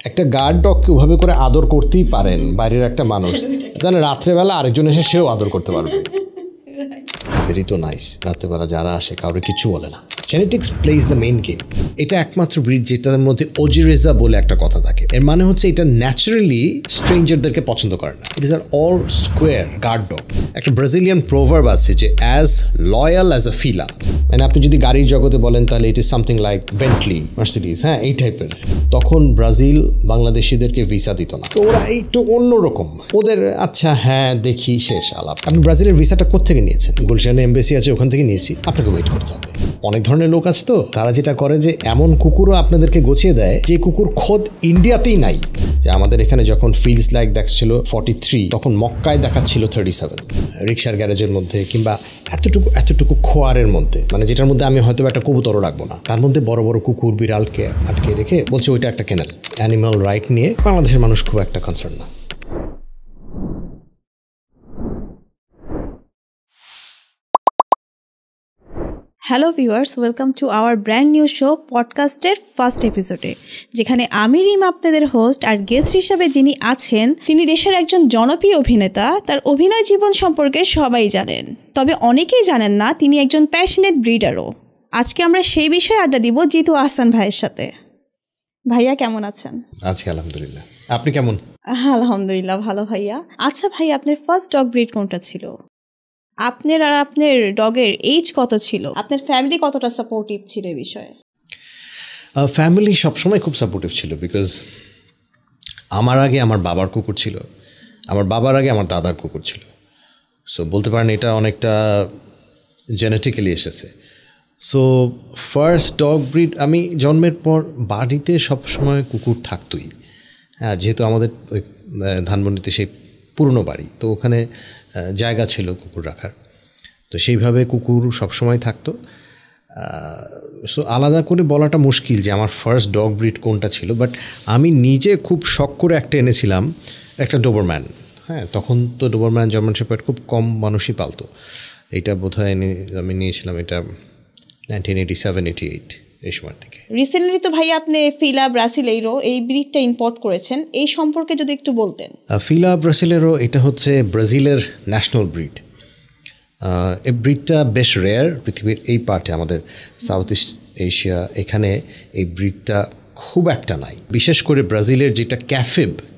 একটা গার্ড ডগকে ওভাবে করে আদর করতেই পারেন বাইরের একটা মানুষ, তাহলে রাত্রেবেলা আরেকজন এসে সেও আদর করতে পারবে। ভেরি তো নাইস। রাত্রেবেলা যারা আসে কাউরে কিছু বলে না। Genetics plays the main game. এটা একমাত্র ব্রিড যেটার মধ্যে ওজিরেজা বলে একটা কথা থাকে। এর মানে হচ্ছে এটা ন্যাচারালি স্ট্রেঞ্জারদেরকে পছন্দ করে না। ইট ইজ আর অল স্কোয়ার গার্ড ডগ। একটা ব্রাজিলিয়ান প্রোভার্ব আছে যে as loyal as a fila. মানে আপনি যদি গাড়ির জগতে বলেন তাহলে it is something like Bentley, Mercedes, হ্যাঁ এই টাইপের। তখন ব্রাজিল বাংলাদেশিদেরকে ভিসা দিত না, তো ওরা একটু অন্যরকম ওদের। আচ্ছা হ্যাঁ দেখি শেষ আলাপ। আপনি ব্রাজিলের ভিসাটা কোত্থেকে নিয়েছেন? গুলশানে এমবেসি আছে ওখান থেকে নিয়েছি। আপনাকে ওয়েট করতে হবে। অনেক ধরনের লোক আছে তো, তারা যেটা করে যে এমন কুকুরও আপনাদেরকে গোছিয়ে দেয় যে কুকুর খোদ ইন্ডিয়াতেই নাই। যে আমাদের এখানে যখন ফিলস লাইক দেখাচ্ছিল 43, তখন মক্কায় দেখাচ্ছিল 37। রিক্সার গ্যারেজের মধ্যে কিংবা এতটুকু খোয়ারের মধ্যে, মানে যেটার মধ্যে আমি হয়তো একটা কবুতরও রাখবো না, তার মধ্যে বড় বড় কুকুর বিড়ালকে আটকে রেখে বলছে ওইটা একটা কেনাল। অ্যানিমাল রাইট নিয়ে বাংলাদেশের মানুষ খুব একটা কনসার্ন না। Hello viewers, welcome to our brand new show পডকাস্টের ফার্স্ট এপিসোডে, যেখানে আমি রিম আপনাদের হোস্ট, আর গেস্ট হিসাবে যিনি আছেন তিনি দেশের একজন জনপ্রিয় অভিনেতা। তার অভিনয় জীবন সম্পর্কে সবাই জানেন, তবে অনেকেই জানেন না তিনি একজন প্যাশনেট ব্রিডারও। আজকে আমরা সেই বিষয়ে আড্ডা দিব জিতু আহসান ভাইয়ের সাথে। ভাইয়া কেমন আছেন? আছি আলহামদুলিল্লাহ, আপনি কেমন? আলহামদুলিল্লাহ ভালো ভাইয়া। আচ্ছা ভাই, আপনার ফার্স্ট ডগ ব্রিড কোনটা ছিল? আপনার আর আপনার ডগের এজ কত ছিল? আপনার ফ্যামিলি কতটা সাপোর্টিভ ছিল এই বিষয়ে? ফ্যামিলি সবসময় খুব সাপোর্টিভ ছিল, বিকজ আমার আগে আমার বাবার কুকুর ছিল, আমার বাবার আগে আমার দাদার কুকুর ছিল। সো বলতে পারেন এটা অনেকটা জেনেটিক্যালি এসেছে। সো ফার্স্ট ডগ ব্রিড, আমি জন্মের পর বাড়িতে সবসময় কুকুর থাকতোই। হ্যাঁ, যেহেতু আমাদের ওই ধানমন্ডিতে সেই পুরনো বাড়ি, তো ওখানে জায়গা ছিল কুকুর রাখার, তো সেইভাবে কুকুর সবসময় থাকতো। সো আলাদা করে বলাটা মুশকিল যে আমার ফার্স্ট ডগ ব্রিড কোনটা ছিল, বাট আমি নিজে খুব শখ করে একটা এনেছিলাম, একটা ডোবারম্যান। হ্যাঁ, তখন তো ডোবারম্যান, জার্মান শেপার্ড খুব কম মানুষই পালতো। এইটা বোধহয় আমি নিয়েছিলাম এটা 1987-88 এই সময় থেকে। রিসেন্টলি তো ভাই আপনি ফিলা ব্রাসিলেইরো এই ব্রিডটা ইম্পোর্ট করেছেন, এই সম্পর্কে যদি একটু বলতেন। ফিলা ব্রাসিলেরো এটা হচ্ছে ব্রাজিলের ন্যাশনাল ব্রিড। এই ব্রিডটা বেশ রেয়ার পৃথিবীর এই পার্টে, আমাদের সাউথ ইস্ট এশিয়া, এখানে এই ব্রিডটা খুব একটা নাই। বিশেষ করে ব্রাজিলের যেটা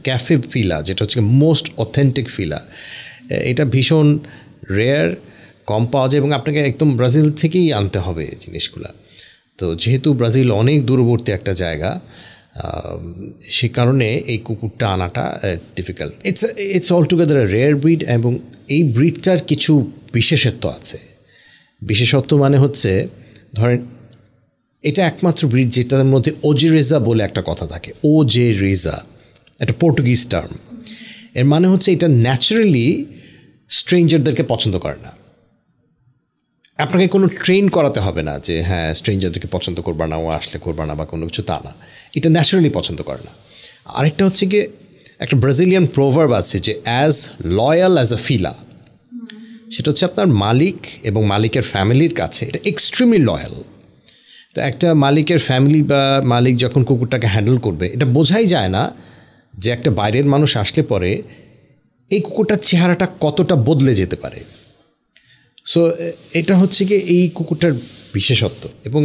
ক্যাফিব ফিলা, যেটা হচ্ছে মোস্ট অথেন্টিক ফিলা, এটা ভীষণ রেয়ার, কম পাওয়া যায় এবং আপনাকে একদম ব্রাজিল থেকেই আনতে হবে জিনিসগুলা। তো যেহেতু ব্রাজিল অনেক দূরবর্তী একটা জায়গা, সে কারণে এই কুকুরটা আনাটা difficult. It's all together a rare breed, এবং এই ব্রিডটার কিছু বিশেষত্ব আছে। বিশেষত্ব মানে হচ্ছে, ধরেন এটা একমাত্র ব্রিড যেটার মধ্যে ওজিরেজা বলে একটা কথা থাকে। ওজেরেজা একটা পর্তুগিজ টার্ম। এর মানে হচ্ছে এটা ন্যাচারালি স্ট্রেঞ্জারদেরকে পছন্দ করে না। আপনাকে কোনো ট্রেন করাতে হবে না যে হ্যাঁ স্ট্রেঞ্জারদেরকে পছন্দ করবা না, ও আসলে করবা না বা কোনো কিছু, তা না। এটা ন্যাচারালি পছন্দ করে না। আরেকটা হচ্ছে কি, একটা ব্রাজিলিয়ান প্রোভার্ব আছে যে অ্যাজ লয়াল অ্যাজ আ ফিলা। সেটা হচ্ছে আপনার মালিক এবং মালিকের ফ্যামিলির কাছে এটা এক্সট্রিমলি লয়াল। তো একটা মালিকের ফ্যামিলি বা মালিক যখন কুকুরটাকে হ্যান্ডেল করবে, এটা বোঝাই যায় না যে একটা বাইরের মানুষ আসলে পরে এই কুকুরটার চেহারাটা কতটা বদলে যেতে পারে। সো এটা হচ্ছে কি এই কুকুরটার বিশেষত্ব। এবং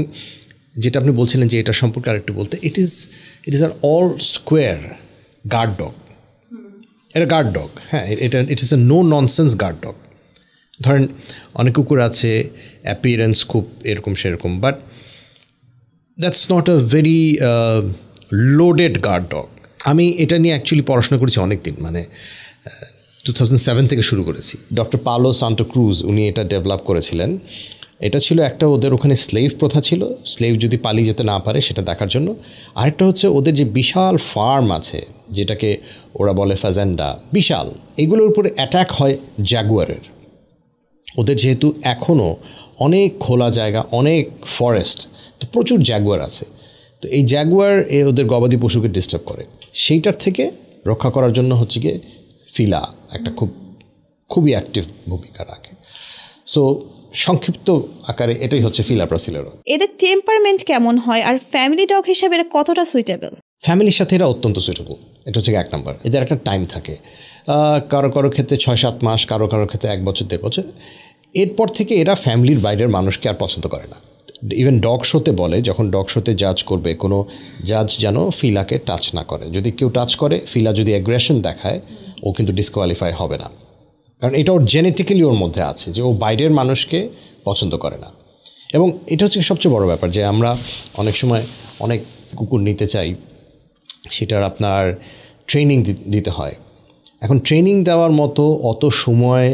যেটা আপনি বলছিলেন যে এটা সম্পর্কে আরেকটু বলতে, ইট ইজ আর অল স্কোয়ার গার্ড ডগ। এটা গার্ড ডগ, হ্যাঁ, it is a no nonsense guard dog. ধরেন অনেক কুকুর আছে অ্যাপিয়ারেন্স খুব এরকম সেরকম, but that's not a very loaded guard dog. আমি এটা নিয়ে অ্যাকচুয়ালি পড়াশোনা করেছি অনেক দিন, মানে 2007 থেকে শুরু করেছি। ডক্টর পাওলো সান্টো ক্রুজ উনি এটা ডেভেলপ করেছিলেন। এটা ছিল একটা, ওদের ওখানে স্লেভ প্রথা ছিল, স্লেভ যদি পালিয়ে যেতে না পারে সেটা দেখার জন্য। আরেকটা হচ্ছে ওদের যে বিশাল ফার্ম আছে, যেটাকে ওরা বলে ফাজেন্ডা, বিশাল, এগুলোর উপরে অ্যাটাক হয় জাগুয়ারের। ওদের যেহেতু এখনও অনেক খোলা জায়গা, অনেক ফরেস্ট, তো প্রচুর জাগুয়ার আছে। তো এই জাগুয়ার ওদের গবাদি পশুকে ডিস্টার্ব করে, সেইটার থেকে রক্ষা করার জন্য হচ্ছে গিয়ে ফিলা একটা খুবই অ্যাক্টিভ ভূমিকা রাখে। সো সংক্ষিপ্ত আকারে এটাই হচ্ছে ফিলা ব্রাসিলেরো। এদের টেম্পারমেন্ট কেমন হয়, আর ফ্যামিলি ডগ হিসেবে এরা কতটা সুইটেবল? ফ্যামিলির সাথে এরা অত্যন্ত সুইটেবল, এটা হচ্ছে 1 নম্বর। এদের একটা টাইম থাকে, কারো কারো ক্ষেত্রে 6-7 মাস, কারো কারো ক্ষেত্রে 1 বছর 1.5 বছর। এরপর থেকে এরা ফ্যামিলির বাইরের মানুষকে আর পছন্দ করে না। ইভেন ডগ শোতে বলে, যখন ডগ শোতে জাজ করবে, কোনো জাজ যেন ফিলাকে টাচ না করে। যদি কেউ টাচ করে, ফিলা যদি অ্যাগ্রেশন দেখায়, ও কিন্তু ডিসকোয়ালিফাই হবে না, কারণ এটা ওর জেনেটিক্যালি ওর মধ্যে আছে যে ও বাইরের মানুষকে পছন্দ করে না। এবং এটা হচ্ছে সবচেয়ে বড় ব্যাপার যে আমরা অনেক সময় অনেক কুকুর নিতে চাই, সেটার আপনার ট্রেনিং দিতে হয়। এখন ট্রেনিং দেওয়ার মতো অত সময়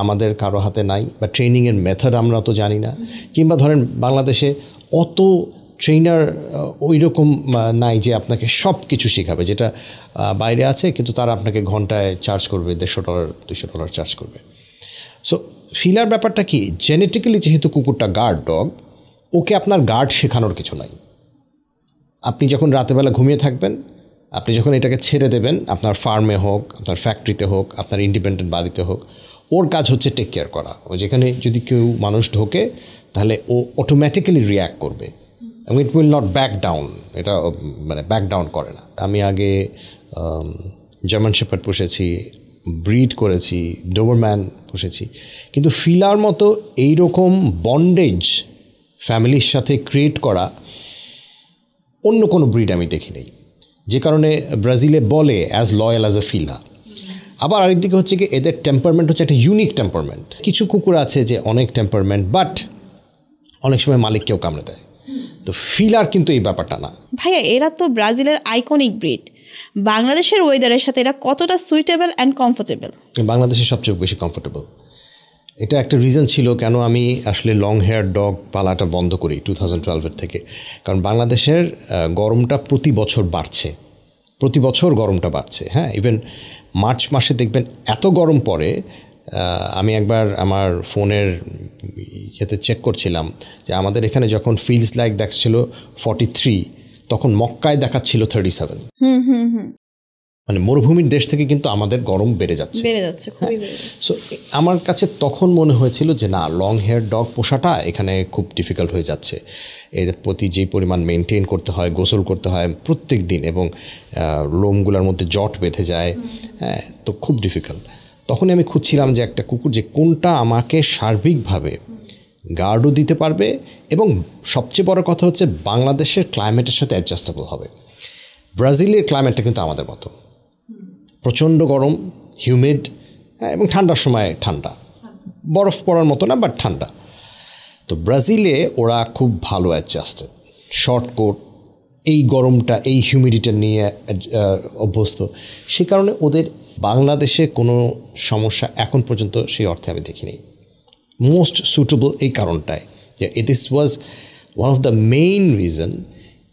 আমাদের কারো হাতে নাই, বা ট্রেনিংয়ের মেথড আমরা তো জানি না, কিংবা ধরেন বাংলাদেশে অত ট্রেনার ওই রকম নাই যে আপনাকে সব কিছু শেখাবে, যেটা বাইরে আছে, কিন্তু তারা আপনাকে ঘন্টায় চার্জ করবে $150 $200 চার্জ করবে। সো ফিলার ব্যাপারটা কি, জেনেটিক্যালি যেহেতু কুকুরটা গার্ড ডগ, ওকে আপনার গার্ড শেখানোর কিছু নাই। আপনি যখন রাতেরবেলা ঘুমিয়ে থাকবেন, আপনি যখন এটাকে ছেড়ে দেবেন, আপনার ফার্মে হোক, আপনার ফ্যাক্টরিতে হোক, আপনার ইন্ডিপেন্ডেন্ট বাড়িতে হোক, ওর কাজ হচ্ছে টেক কেয়ার করা। ও যেখানে যদি কেউ মানুষ ঢোকে, তাহলে ও অটোমেটিক্যালি রিয়্যাক্ট করবে এবং it will not back down, এটা মানে ব্যাক ডাউন করে না। আমি আগে জার্মান শেপার্ড পুষেছি, ব্রিড করেছি, ডোবারম্যান পুষেছি, কিন্তু ফিলার মতো এইরকম বন্ডেজ ফ্যামিলির সাথে ক্রিয়েট করা অন্য কোনো ব্রিড আমি দেখি নেই, যে কারণে ব্রাজিলে বলে অ্যাজ লয়াল অ্যাজ এ ফিলা। আবার আরেকদিকে হচ্ছে কি, এদের টেম্পারমেন্ট হচ্ছে একটা ইউনিক টেম্পারমেন্ট। কিছু কুকুর আছে যে অনেক টেম্পারমেন্ট, বাট অনেক সময় মালিককেও কামড়ে দেয়। তো ফিলার কিন্তু এই ব্যাপারটা না। ভাইয়া, এরা তো ব্রাজিলের আইকনিক ব্রিড। বাংলাদেশের ওয়েদারের সাথে এরা কতটা সুইটেবল অ্যান্ড কমফোর্টেবল? বাংলাদেশে সবচেয়ে বেশি কমফোর্টেবল। এটা একটা রিজন ছিল কেন আমি আসলে লং হেয়ার ডগ পালাটা বন্ধ করি 2012 থেকে। কারণ বাংলাদেশের গরমটা প্রতি বছর বাড়ছে, প্রতি বছর গরমটা বাড়ছে। হ্যাঁ, ইভেন মার্চ মাসে দেখবেন এত গরম পড়ে। আমি একবার আমার ফোনের ইয়েতে চেক করছিলাম যে আমাদের এখানে যখন ফিলস লাইক দেখাচ্ছিল 43, তখন মক্কায় দেখাচ্ছিল 37। মানে মরুভূমির দেশ থেকে কিন্তু আমাদের গরম বেড়ে যাচ্ছে। সো আমার কাছে তখন মনে হয়েছিল যে না, লং হেয়ার ডগ পোষাটা এখানে খুব ডিফিকাল্ট হয়ে যাচ্ছে। এদের প্রতি যে পরিমাণ মেনটেন করতে হয়, গোসল করতে হয় প্রত্যেক দিন, এবং লোমগুলোর মধ্যে জট বেঁধে যায়, হ্যাঁ, তো খুব ডিফিকাল্ট। তখনই আমি খুঁজছিলাম যে একটা কুকুর যে কোনটা আমাকে সার্বিকভাবে গার্ডও দিতে পারবে, এবং সবচেয়ে বড় কথা হচ্ছে বাংলাদেশের ক্লাইমেটের সাথে অ্যাডজাস্টেবল হবে। ব্রাজিলের ক্লাইমেটটা কিন্তু আমাদের মতো, প্রচণ্ড গরম, হিউমিড, এবং ঠান্ডার সময় ঠান্ডা, বরফ পড়ার মতো না, বাট ঠান্ডা। তো ব্রাজিলে ওরা খুব ভালো অ্যাডজাস্টেড, শর্ট কোট, এই গরমটা, এই হিউমিডিটি নিয়ে অভ্যস্ত। সে কারণে ওদের বাংলাদেশে কোনো সমস্যা এখন পর্যন্ত সেই অর্থে আমি দেখিনি। মোস্ট সুটেবল এই কারণটায় যে this was one of the main reason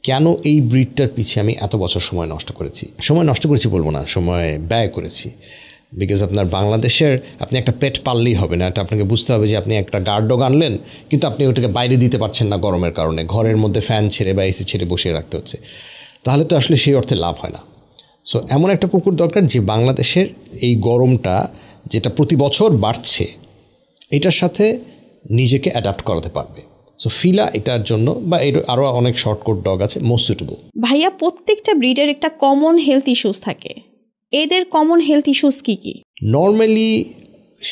কেন এই ব্রিডটার পিছিয়ে আমি এত বছর সময় নষ্ট করেছি। সময় নষ্ট করেছি বলবো না, সময় ব্যয় করেছি। বিকজ আপনার বাংলাদেশের আপনি একটা পেট পাললেই হবে না, এটা আপনাকে বুঝতে হবে যে আপনি একটা গার্ড ডগ আনলেন, কিন্তু আপনি ওটাকে বাইরে দিতে পারছেন না গরমের কারণে, ঘরের মধ্যে ফ্যান ছেড়ে বা এসি ছেড়ে বসিয়ে রাখতে হচ্ছে, তাহলে তো আসলে সেই অর্থে লাভ হয় না। সো এমন একটা কুকুর দরকার যে বাংলাদেশের এই গরমটা যেটা প্রতি বছর বাড়ছে, এটার সাথে নিজেকে অ্যাডাপ্ট করাতে পারবে। সো ফিলা এটার জন্য, বা এর আরও অনেক শর্টকোট ডগ আছে, মোস্ট সুটেবল। ভাইয়া, প্রত্যেকটা ব্রিডের একটা কমন হেলথ ইস্যুস থাকে, এদের কমন হেলথ ইস্যুস কী কী? নর্মালি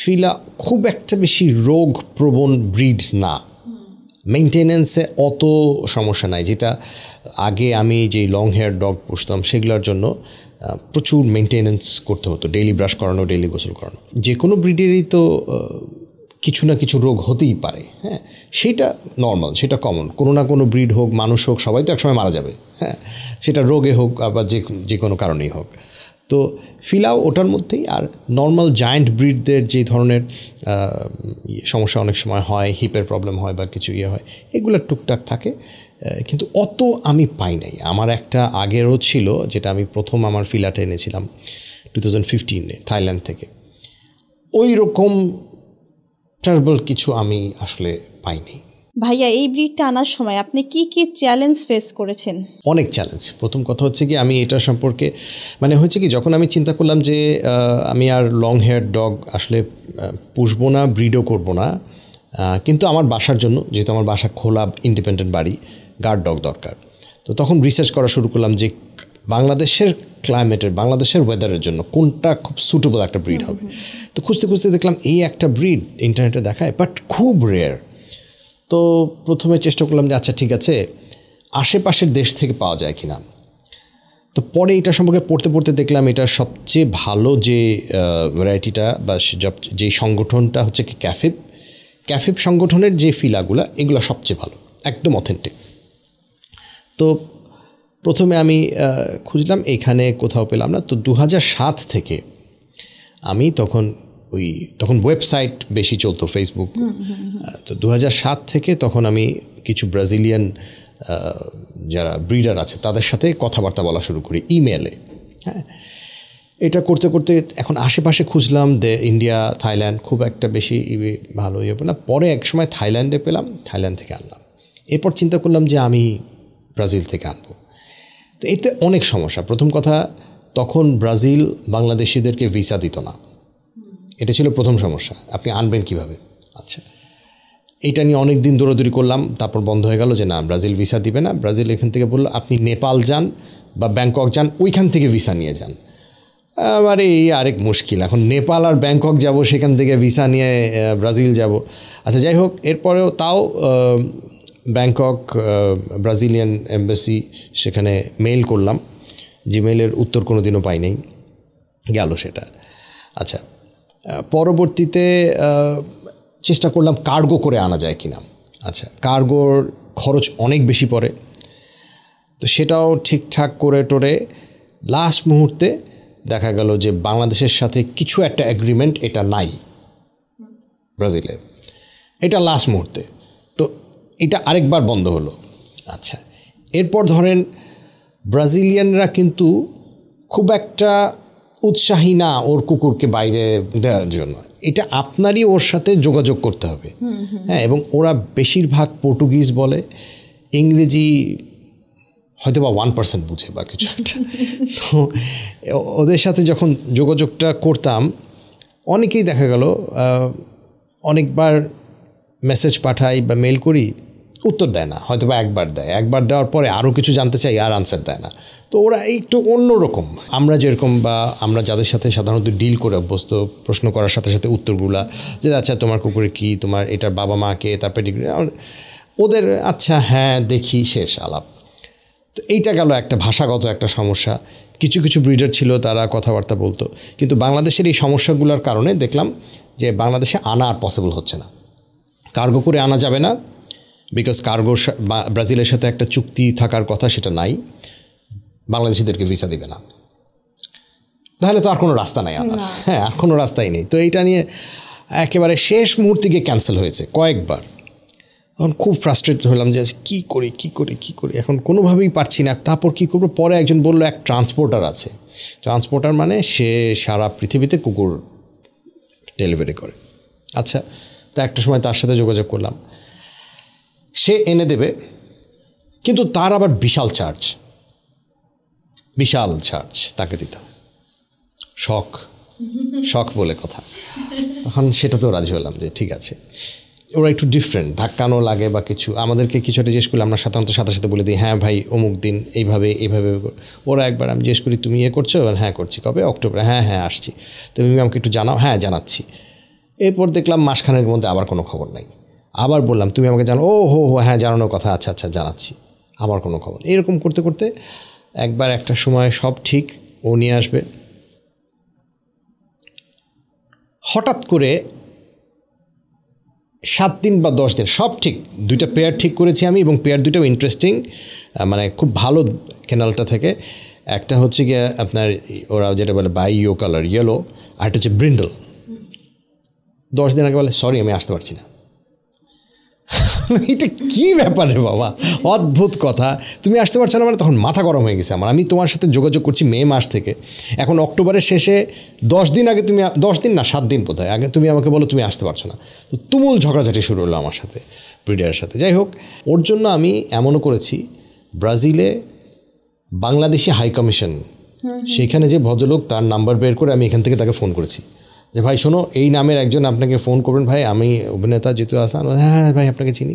ফিলা খুব একটা বেশি রোগ প্রবণ ব্রিড না, মেনটেনেন্সে অত সমস্যা নাই। যেটা আগে আমি যে লং হেয়ার ডগ পুষতাম সেগুলোর জন্য প্রচুর মেনটেনেন্স করতে হতো, ডেইলি ব্রাশ করানো, ডেইলি গোসল করানো। যে কোনো ব্রিডেরই তো কিছু না কিছু রোগ হতেই পারে, হ্যাঁ, সেটা নর্মাল, সেটা কমন। কোনো না কোনো ব্রিড হোক, মানুষ হোক, সবাই তো একসময় মারা যাবে, হ্যাঁ, সেটা রোগে হোক আবার যে কোনো কারণেই হোক। তো ফিলাও ওটার মধ্যেই। আর নর্মাল জায়ান্ট ব্রিডদের যে ধরনের সমস্যা অনেক সময় হয়, হিপের প্রবলেম হয় বা কিছু হয়, এগুলো টুকটাক থাকে, কিন্তু অত আমি পাই নাই। আমার একটা আগেরও ছিল, যেটা আমি প্রথম আমার ফিলাটা এনেছিলাম 2015-এ থাইল্যান্ড থেকে, ওই রকম টার্বল কিছু আমি আসলে পাইনি। ভাইয়া, এই ব্রিডটা আনার সময় আপনি কি কি চ্যালেঞ্জ ফেস করেছেন? অনেক চ্যালেঞ্জ। প্রথম কথা হচ্ছে কি, আমি এটা সম্পর্কে মানে হচ্ছে কি, যখন আমি চিন্তা করলাম যে আমি আর লং হেয়ার ডগ আসলে পুষবো না, ব্রিডও করবো না, কিন্তু আমার বাসার জন্য, যেহেতু আমার বাসা খোলা ইন্ডিপেন্ডেন্ট বাড়ি, গার্ড ডগ দরকার। তো তখন রিসার্চ করা শুরু করলাম যে বাংলাদেশের ক্লাইমেটের, বাংলাদেশের ওয়েদারের জন্য কোনটা খুব সুটেবল একটা ব্রিড হবে। তো খুঁজতে খুঁজতে দেখলাম এই একটা ব্রিড ইন্টারনেটে দেখায়, বাট খুব রেয়ার। তো প্রথমে চেষ্টা করলাম যে আচ্ছা ঠিক আছে আশেপাশের দেশ থেকে পাওয়া যায় কিনা। তো পরে এটা সম্পর্কে পড়তে পড়তে দেখলাম এটা সবচেয়ে ভালো যে ভ্যারাইটিটা বা যেই সংগঠনটা হচ্ছে কি ক্যাফিপ সংগঠনের যে ফিলাগুলো এগুলো সবচেয়ে ভালো, একদম অথেন্টিক। তো প্রথমে আমি খুঁজলাম, এখানে কোথাও পেলাম না। তো 2007 থেকে আমি তখন ওয়েবসাইট বেশি চলতো, ফেসবুক। তো 2007 থেকে তখন আমি কিছু ব্রাজিলিয়ান যারা ব্রিডার আছে তাদের সাথে কথাবার্তা বলা শুরু করি ইমেলে। হ্যাঁ, এটা করতে করতে এখন আশেপাশে খুঁজলাম, ইন্ডিয়া, থাইল্যান্ড, খুব একটা বেশি ভালো ইয়ে না। পরে এক সময় থাইল্যান্ডে পেলাম, থাইল্যান্ড থেকে আনলাম। এরপর চিন্তা করলাম যে আমি ব্রাজিল থেকে আনবো। তো এতে অনেক সমস্যা। প্রথম কথা, তখন ব্রাজিল বাংলাদেশিদেরকে ভিসা দিত না, এটা ছিল প্রথম সমস্যা। আপনি আনবেন কিভাবে? আচ্ছা, এটা নিয়ে অনেক দিন দৌড়াদৌড়ি করলাম, তারপর বন্ধ হয়ে গেল যে না, ব্রাজিল ভিসা দিবে না। ব্রাজিল এখান থেকে বললো আপনি নেপাল যান বা ব্যাংকক যান, ওইখান থেকে ভিসা নিয়ে যান। আবার এই আরেক মুশকিল, এখন নেপাল আর ব্যাংকক যাব, সেখান থেকে ভিসা নিয়ে ব্রাজিল যাব। আচ্ছা যাই হোক, এরপরেও তাও ব্যাংকক ব্রাজিলিয়ান এম্বাসি, সেখানে মেইল করলাম, জিমেইলের উত্তর কোনো দিনও পাই নাই, গেল সেটা। আচ্ছা, পরবর্তীতে চেষ্টা করলাম কার্গো করে আনা যায় কিনা। আচ্ছা, কার্গোর খরচ অনেক বেশি পড়ে, তো সেটাও ঠিকঠাক করে টোরে লাস্ট মুহূর্তে দেখা গেল যে বাংলাদেশের সাথে কিছু একটা এগ্রিমেন্ট এটা নাই ব্রাজিলের, এটা লাস্ট মুহূর্তে। তো এটা আরেকবার বন্ধ হলো। আচ্ছা, এরপর ধরেন ব্রাজিলিয়ানরা কিন্তু খুব একটা উৎসাহী না ওর কুকুরকে বাইরে দেওয়ার জন্য। এটা আপনারই ওর সাথে যোগাযোগ করতে হবে। হ্যাঁ, এবং ওরা বেশিরভাগ পর্তুগিজ বলে, ইংরেজি হয়তো বা 1% বুঝে বা কিছু একটা। তো ওদের সাথে যখন যোগাযোগটা করতাম, অনেকেই দেখা গেল অনেকবার মেসেজ পাঠাই বা মেল করি, উত্তর দেয় না, হয়তো বা একবার দেয়, একবার দেওয়ার পরে আরও কিছু জানতে চাই আর আনসার দেয় না। তো ওরা একটু অন্যরকম, আমরা যেরকম বা আমরা যাদের সাথে সাধারণত ডিল করে অভ্যস্ত, প্রশ্ন করার সাথে সাথে উত্তরগুলা যে আচ্ছা তোমার কুকুরে কি, তোমার এটার বাবা মাকে, তারপরে ওদের আচ্ছা হ্যাঁ দেখি, শেষ আলাপ। তো এইটা গেল একটা ভাষাগত একটা সমস্যা। কিছু কিছু ব্রিডার ছিল তারা কথাবার্তা বলতো, কিন্তু বাংলাদেশের এই সমস্যাগুলোর কারণে দেখলাম যে বাংলাদেশে আনা আর পসিবল হচ্ছে না, কার্গো করে আনা যাবে না, বিকজ কার্গোর ব্রাজিলের সাথে একটা চুক্তি থাকার কথা, সেটা নাই, বাংলাদেশিদেরকে ভিসা দিবে না। তাহলে তো আর কোনো রাস্তা নাই আনার। হ্যাঁ, আর কোনো রাস্তাই নেই। তো এইটা নিয়ে একেবারে শেষ মুহূর্তে গিয়ে ক্যান্সেল হয়েছে কয়েকবার। তখন খুব ফ্রাস্ট্রেটেড হলাম যে কী করি, এখন কোনোভাবেই পারছি না। তারপর কী করবো? পরে একজন বললো এক ট্রান্সপোর্টার আছে। ট্রান্সপোর্টার মানে সে সারা পৃথিবীতে কুকুর ডেলিভারি করে। আচ্ছা, তো একটা সময় তার সাথে যোগাযোগ করলাম, সে এনে দেবে, কিন্তু তার আবার বিশাল চার্জ তাকে দিতে, শখ বলে কথা। তখন সেটা তো রাজি হলাম যে ঠিক আছে। ওরা একটু ডিফারেন্ট, ধাক্কানো লাগে বা কিছু, আমাদেরকে কিছু একটা জিজ্ঞেস করলে আমরা সাধারণত সাথে বলে দিই হ্যাঁ ভাই অমুক দিন এইভাবে। ওরা একবার আমি জিজ্ঞেস করি তুমি করছো? হ্যাঁ করছি। কবে? অক্টোবরে। হ্যাঁ আসছি। তুমি আমাকে একটু জানাও। হ্যাঁ জানাচ্ছি। এরপর দেখলাম মাসখানেক মধ্যে আবার কোনো খবর নাই। আবার বললাম তুমি আমাকে জানো? হো হ্যাঁ জানানোর কথা। আচ্ছা জানাচ্ছি। আবার কোনো খবর। এরকম করতে করতে একবার একটা সময় সব ঠিক, ও নিয়ে আসবে। হঠাৎ করে 7 দিন বা 10 দিন সব ঠিক, 2টা পেয়ার ঠিক করেছি আমি, এবং পেয়ার 2টাও ইন্টারেস্টিং, মানে খুব ভালো ক্যানালটা থেকে। একটা হচ্ছে গিয়ে আপনার ওরা যেটা বলে বাইও কালার ইয়েলো, আর একটা হচ্ছে ব্রিন্ডল। 10 দিন আগে বলে সরি আমি আসতে পারছি না। এটা কী ব্যাপার রে বাবা, অদ্ভুত কথা। তুমি আসতে পারছো না মানে? তখন মাথা গরম হয়ে গেছে আমার। আমি তোমার সাথে যোগাযোগ করছি মে মাস থেকে, এখন অক্টোবরের শেষে 10 দিন আগে তুমি, 10 দিন না 7 দিন বোধহয় আগে তুমি আমাকে বলো তুমি আসতে পারছো না। তো তুমুল ঝগড়াঝাটি শুরু হলো আমার সাথে, ব্রিডারের সাথে। যাই হোক, ওর জন্য আমি এমনও করেছি, ব্রাজিলে বাংলাদেশি হাই কমিশন, সেখানে যে ভদ্রলোক, তার নাম্বার বের করে আমি এখান থেকে তাকে ফোন করেছি যে ভাই শোনো এই নামের একজন আপনাকে ফোন করবেন, ভাই আমি অভিনেতা জিতু হাসান, হ্যাঁ ভাই আপনাকে চিনি,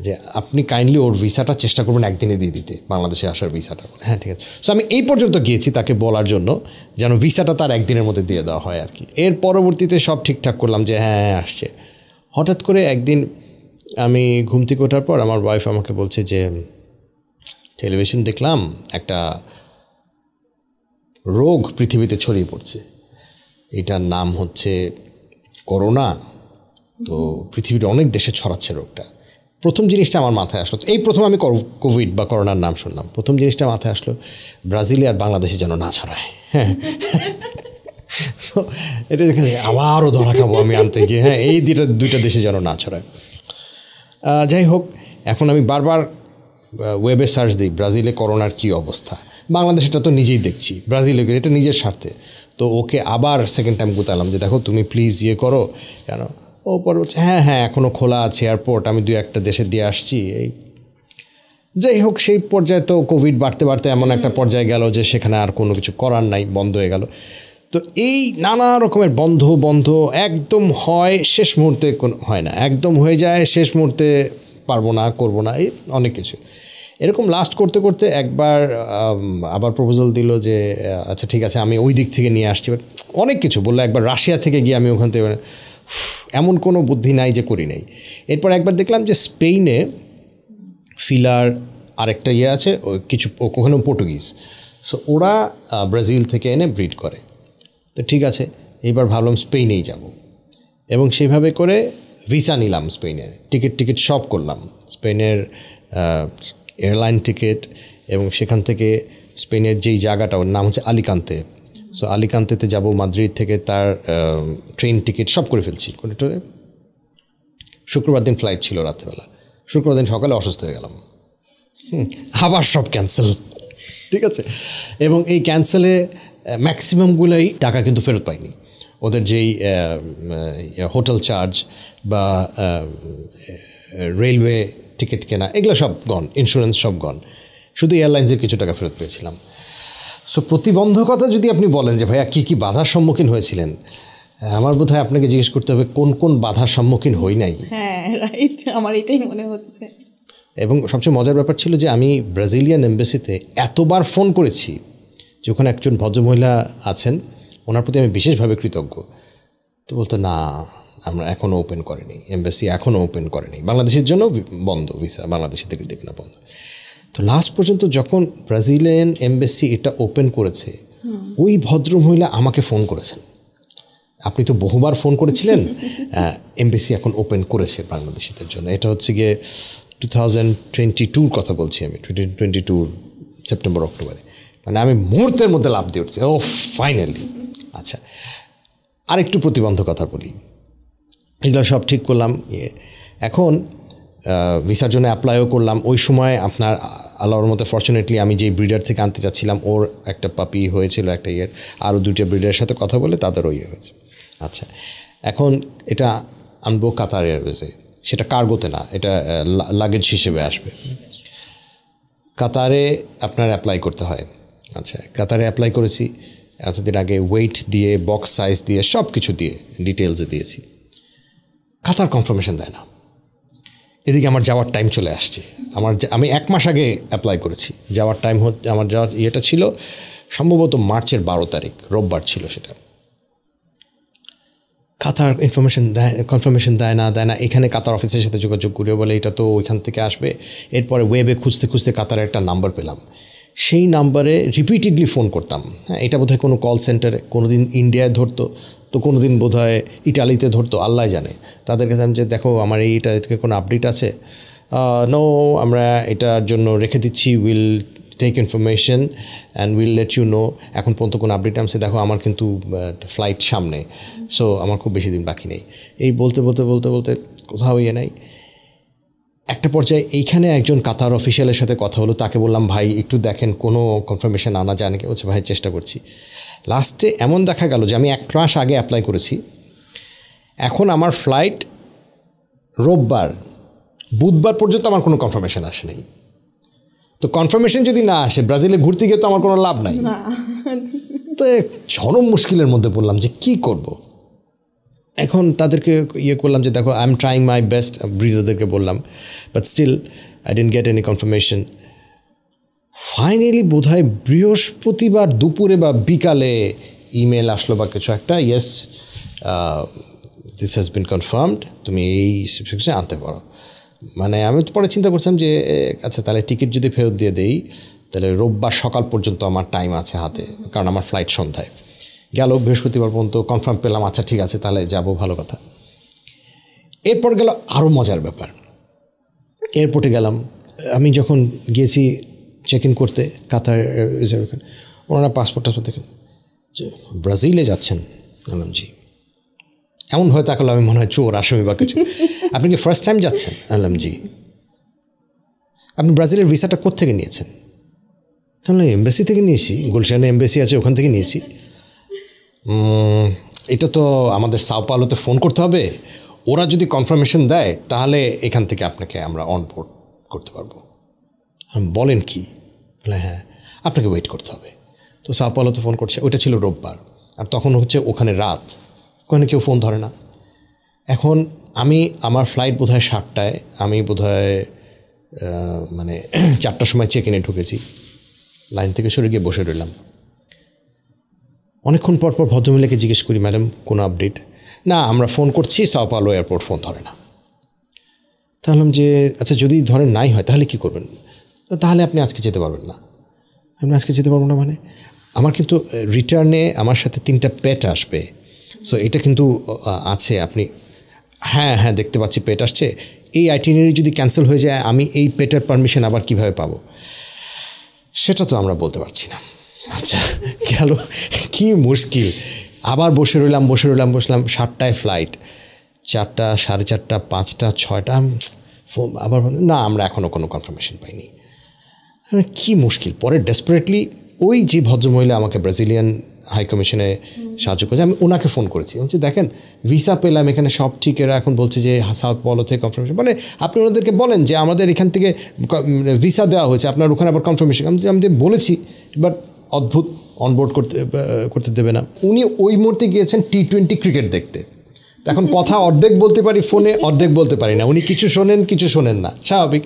যে আপনি কাইন্ডলি ওর ভিসাটা চেষ্টা করবেন একদিনে দিয়ে দিতে, বাংলাদেশে আসার ভিসাটা। হ্যাঁ ঠিক আছে। সো আমি এই পর্যন্ত গিয়েছি তাকে বলার জন্য যেন ভিসাটা তার একদিনের মধ্যে দিয়ে দেওয়া হয় আর কি। এর পরবর্তীতে সব ঠিকঠাক করলাম যে হ্যাঁ আসছে। হঠাৎ করে একদিন আমি ঘুম থেকে ওঠার পর আমার ওয়াইফ আমাকে বলছে যে টেলিভিশন দেখলাম একটা রোগ পৃথিবীতে ছড়িয়ে পড়ছে, এটার নাম হচ্ছে করোনা, তো পৃথিবীর অনেক দেশে ছড়াচ্ছে রোগটা। প্রথম জিনিসটা আমার মাথায় আসলো, এই প্রথম আমি কোভিড বা করোনার নাম শুনলাম, প্রথম জিনিসটা মাথায় আসলো ব্রাজিলে আর বাংলাদেশে যেন না ছড়ায়। হ্যাঁ এটা দেখে আবারও ধরা খাবো আমি আনতে গিয়ে, হ্যাঁ এই দুইটা দেশে যেন না ছড়ায়। যাই হোক, এখন আমি বারবার ওয়েবে সার্চ দিই ব্রাজিলে করোনার কী অবস্থা। বাংলাদেশটা তো নিজেই দেখছি, ব্রাজিলে এটা নিজের স্বার্থে। তো ওকে আবার সেকেন্ড টাইম গুতালাম যে দেখো তুমি প্লিজ করো, কেন? ও পরে বলছে হ্যাঁ হ্যাঁ এখনও খোলা আছে এয়ারপোর্ট, আমি 2-1 দেশে দিয়ে আসছি। এই যাই হোক, সেই পর্যায়ে তো কোভিড বাড়তে বাড়তে এমন একটা পর্যায়ে গেল যে সেখানে আর কোনো কিছু করার নাই, বন্ধ হয়ে গেল। তো এই নানা রকমের বন্ধ একদম হয় শেষ মুহূর্তে হয় না, একদম হয়ে যায় শেষ মুহূর্তে পারবো না, করবো না, এই অনেক কিছু এরকম লাস্ট করতে করতে একবার আবার প্রপোজাল দিল যে আচ্ছা ঠিক আছে আমি ওই দিক থেকে নিয়ে আসছি, অনেক কিছু বললো। একবার রাশিয়া থেকে গিয়ে আমি ওখান থেকে, এমন কোনো বুদ্ধি নাই যে করি নাই। এরপর একবার দেখলাম যে স্পেনে ফিলার আরেকটা আছে, কিছু ওখানে পর্তুগিজ, সো ওরা ব্রাজিল থেকে এনে ব্রিড করে। তো ঠিক আছে, এইবার ভাবলাম স্পেনেই যাব, এবং সেইভাবে করে ভিসা নিলাম স্পেনের, টিকিট সব করলাম, স্পেনের এয়ারলাইন টিকিট, এবং সেখান থেকে স্পেনের যেই জায়গাটা ওর নাম হচ্ছে আলিকান্তে, সো আলিকান্তেতে যাব মাদ্রিদ থেকে, তার ট্রেন টিকিট সব করে ফেলছি। করে শুক্রবার দিন ফ্লাইট ছিল রাত্রেবেলা, শুক্রবার দিন সকালে অসুস্থ হয়ে গেলাম, আবার সব ক্যান্সেল। ঠিক আছে, এবং এই ক্যান্সেলে ম্যাক্সিমামগুলোই টাকা কিন্তু ফেরত পাইনি। ওদের যেই হোটেল চার্জ বা রেলওয়ে টিকিট কেনা এগুলো সব গন, ইন্স্যুরেন্স সব গন, শুধু এয়ারলাইন্সের কিছু টাকা ফেরত পেয়েছিলাম। সো প্রতিবন্ধকতা যদি আপনি বলেন যে ভাইয়া কী কী বাধার সম্মুখীন হয়েছিলেন, আমার বোধ হয় আপনাকে জিজ্ঞেস করতে হবে কোন কোন বাধার সম্মুখীন হই নাই। হ্যাঁ রাইট, আমার এটাই মনে হচ্ছে। এবং সবচেয়ে মজার ব্যাপার ছিল যে আমি ব্রাজিলিয়ান এম্বাসিতে এতবার ফোন করেছি যে ওখানে একজন ভদ্রমহিলা আছেন, ওনার প্রতি আমি বিশেষভাবে কৃতজ্ঞ। তো বলতো না আমরা এখনও ওপেন করেনি, এম্বাসি এখনও ওপেন করেনি, বাংলাদেশের জন্য বন্ধ ভিসা, বাংলাদেশে থেকে দেবে না, বন্ধ। তো লাস্ট পর্যন্ত যখন ব্রাজিলিয়ান এম্বাসি এটা ওপেন করেছে, ওই ভদ্রমহিলা আমাকে ফোন করেছেন, আপনি তো বহুবার ফোন করেছিলেন, এমবেসি এখন ওপেন করেছে বাংলাদেশিদের জন্য। এটা হচ্ছে গিয়ে 2022 কথা বলছি আমি, 2022 সেপ্টেম্বর অক্টোবরে, মানে আমি মুহূর্তের মধ্যে লাভ দিয়ে উঠছি, ও ফাইনালি। আচ্ছা, আরেকটু প্রতিবন্ধকতা বলি, এগুলো সব ঠিক করলাম। এখন ভিসার জন্য অ্যাপ্লাইও করলাম। ওই সময় আপনার আল্লাহর মতো ফর্চুনেটলি আমি যেই ব্রিডার থেকে আনতে চাচ্ছিলাম ওর একটা পাপি হয়েছিল একটা আরও 2টা ব্রিডারের সাথে কথা বলে তাদেরও হয়েছে। আচ্ছা, এখন এটা আনবো কাতার এয়ারওয়েজে, সেটা কার্গোতে না, এটা লাগেজ হিসেবে আসবে। কাতারে আপনার অ্যাপ্লাই করতে হয়। আচ্ছা, কাতারে অ্যাপ্লাই করেছি, এতদিন আগে ওয়েট দিয়ে, বক্স সাইজ দিয়ে, সব কিছু দিয়ে ডিটেলসে দিয়েছি। কাতার কনফার্মেশন দেয় না। এদিকে আমার যাওয়ার টাইম চলে আসছে, আমি 1 মাস আগে অ্যাপ্লাই করেছি, যাওয়ার টাইম আমার যাওয়ার ইয়েটা ছিল সম্ভবত মার্চের 12 তারিখ, রোববার ছিল সেটা। কাতার কনফার্মেশন দেয় না। এখানে কাতার অফিসের সাথে যোগাযোগ করিও বলে এটা তো ওইখান থেকে আসবে। এরপরে ওয়েবে খুঁজতে খুঁজতে কাতারের একটা নাম্বার পেলাম, সেই নাম্বারে রিপিটেডলি ফোন করতাম। হ্যাঁ, এটা বোধহয় কোনো কল সেন্টারে, কোনো দিন ইন্ডিয়ায় ধরতো, তো কোনো দিন বোধহয় ইটালিতে ধরতো, আল্লাহ জানে। তাদের কাছে আমি যে দেখো আমার এইটা কোনো আপডেট আছে, নো আমরা এটার জন্য রেখে দিচ্ছি, will take information and will let you know. এখন পর্যন্ত কোনো আপডেট আমছে, দেখো আমার কিন্তু ফ্লাইট সামনে, সো আমার খুব বেশি দিন বাকি নেই। এই বলতে কোথাও নেই। একটা পর্যায়ে এইখানে একজন কাতার অফিসিয়ালের সাথে কথা হলো, তাকে বললাম ভাই একটু দেখেন কোনো কনফার্মেশন আনা যায় নাকি। বলছে ভাই চেষ্টা করছি। লাস্টে এমন দেখা গেল যে আমি 1 মাস আগে অ্যাপ্লাই করেছি, এখন আমার ফ্লাইট রোববার, বুধবার পর্যন্ত আমার কোনো কনফার্মেশন আসে নাই। তো কনফার্মেশন যদি না আসে, ব্রাজিলে ঘুরতে গিয়ে তো আমার কোনো লাভ নাই। তো চরম মুশকিলের মধ্যে পড়লাম যে কী করব। এখন তাদেরকে ইয়ে করলাম যে দেখো I am trying my best, ব্রিডারদেরকে বললাম, but still I don't get any confirmation. Finally বোধহয় বৃহস্পতিবার দুপুরে বা বিকালে ইমেল আসলো বা কিছু একটা, yes this has been confirmed, তুমি এই সাবস্ক্রিপশন আনতে পারো। মানে আমি পরে চিন্তা করছিলাম যে আচ্ছা তাহলে টিকিট যদি ফেরত দিয়ে দেই তাহলে রোববার সকাল পর্যন্ত আমার টাইম আছে হাতে, কারণ আমার ফ্লাইট সন্ধ্যায়। গেল বৃহস্পতিবার পর্যন্ত কনফার্ম পেলাম, আচ্ছা ঠিক আছে তাহলে যাবো, ভালো কথা। এরপর গেল আরও মজার ব্যাপার, এয়ারপোর্টে গেলাম। আমি যখন গিয়েছি চেক ইন করতে কাতার, ওনারা পাসপোর্ট দেখেন যে ব্রাজিলে যাচ্ছেন, বললাম জি। এমন হয়ে তাকালো আমি মনে হয় চোর আসামি বা কিছু। আপনি কি ফার্স্ট টাইম যাচ্ছেন? বললাম জি। আপনি ব্রাজিলের ভিসাটা কোত্থেকে নিয়েছেন? তাহলে এমবাসি থেকে নিয়েছি, গুলশানে এমবাসি আছে ওখান থেকে নিয়েছি। এটা তো আমাদের সাও পাওলোতে ফোন করতে হবে, ওরা যদি কনফার্মেশন দেয় তাহলে এখান থেকে আপনাকে আমরা অনবোর্ড করতে পারবো। বলেন কি? বলে হ্যাঁ, আপনাকে ওয়েট করতে হবে। তো সাও পাওলোতে ফোন করছে, ওইটা ছিল রোববার, আর তখন হচ্ছে ওখানে রাত, ওখানে কেউ ফোন ধরে না। এখন আমার ফ্লাইট বোধহয় 7টায়, আমি বোধহয় মানে 4টার সময় চেক ইনে ঢুকেছি, লাইন থেকে সরে গিয়ে বসে রইলাম। অনেকক্ষণ পর ভদ্রমহিলাকে জিজ্ঞেস করি, ম্যাডাম কোনো আপডেট? না, আমরা ফোন করছি, সাও পাওলো এয়ারপোর্ট ফোন ধরে না। তাহলে যে আচ্ছা যদি ধরেন নাই হয় তাহলে কী করবেন? তাহলে আপনি আজকে যেতে পারবেন না। আমি আজকে যেতে পারবো না মানে? আমার কিন্তু রিটার্নে আমার সাথে 3টা পেট আসবে, সো এটা কিন্তু আছে। আপনি হ্যাঁ হ্যাঁ দেখতে পাচ্ছি পেট আসছে, এই আইটিনারি যদি ক্যান্সেল হয়ে যায় আমি এই পেটের পারমিশন আবার কিভাবে পাবো? সেটা তো আমরা বলতে পারছি না। আচ্ছা গেল, কি মুশকিল। আবার বসলাম 7টায় ফ্লাইট, 4টা, 4:30, 5টা, 6টা, আবার না আমরা এখনও কোনো কনফার্মেশন পাইনি। কি মুশকিল। পরে ডেসপারেটলি ওই যে ভদ্রমহিলা আমাকে ব্রাজিলিয়ান হাই কমিশনে সাহায্য করেছে, আমি ওনাকে ফোন করেছি, বলছি দেখেন ভিসা পেলাম, এখানে সব ঠিক, এরা এখন বলছে যে সাউথ পাওলো থেকে কনফার্মেশন, বলে আপনি ওনাদেরকে বলেন যে আমাদের এখান থেকে ভিসা দেওয়া হয়েছে, আপনার ওখানে আবার কনফার্মেশন। আমি বলেছি, বাট অদ্ভুত, অনবোর্ড করতে দেবে না। উনি ওই মুহূর্তে গিয়েছেন T20 ক্রিকেট দেখতে। এখন কথা অর্ধেক বলতে পারি ফোনে, অর্ধেক বলতে পারি না, উনি কিছু শোনেন না, স্বাভাবিক।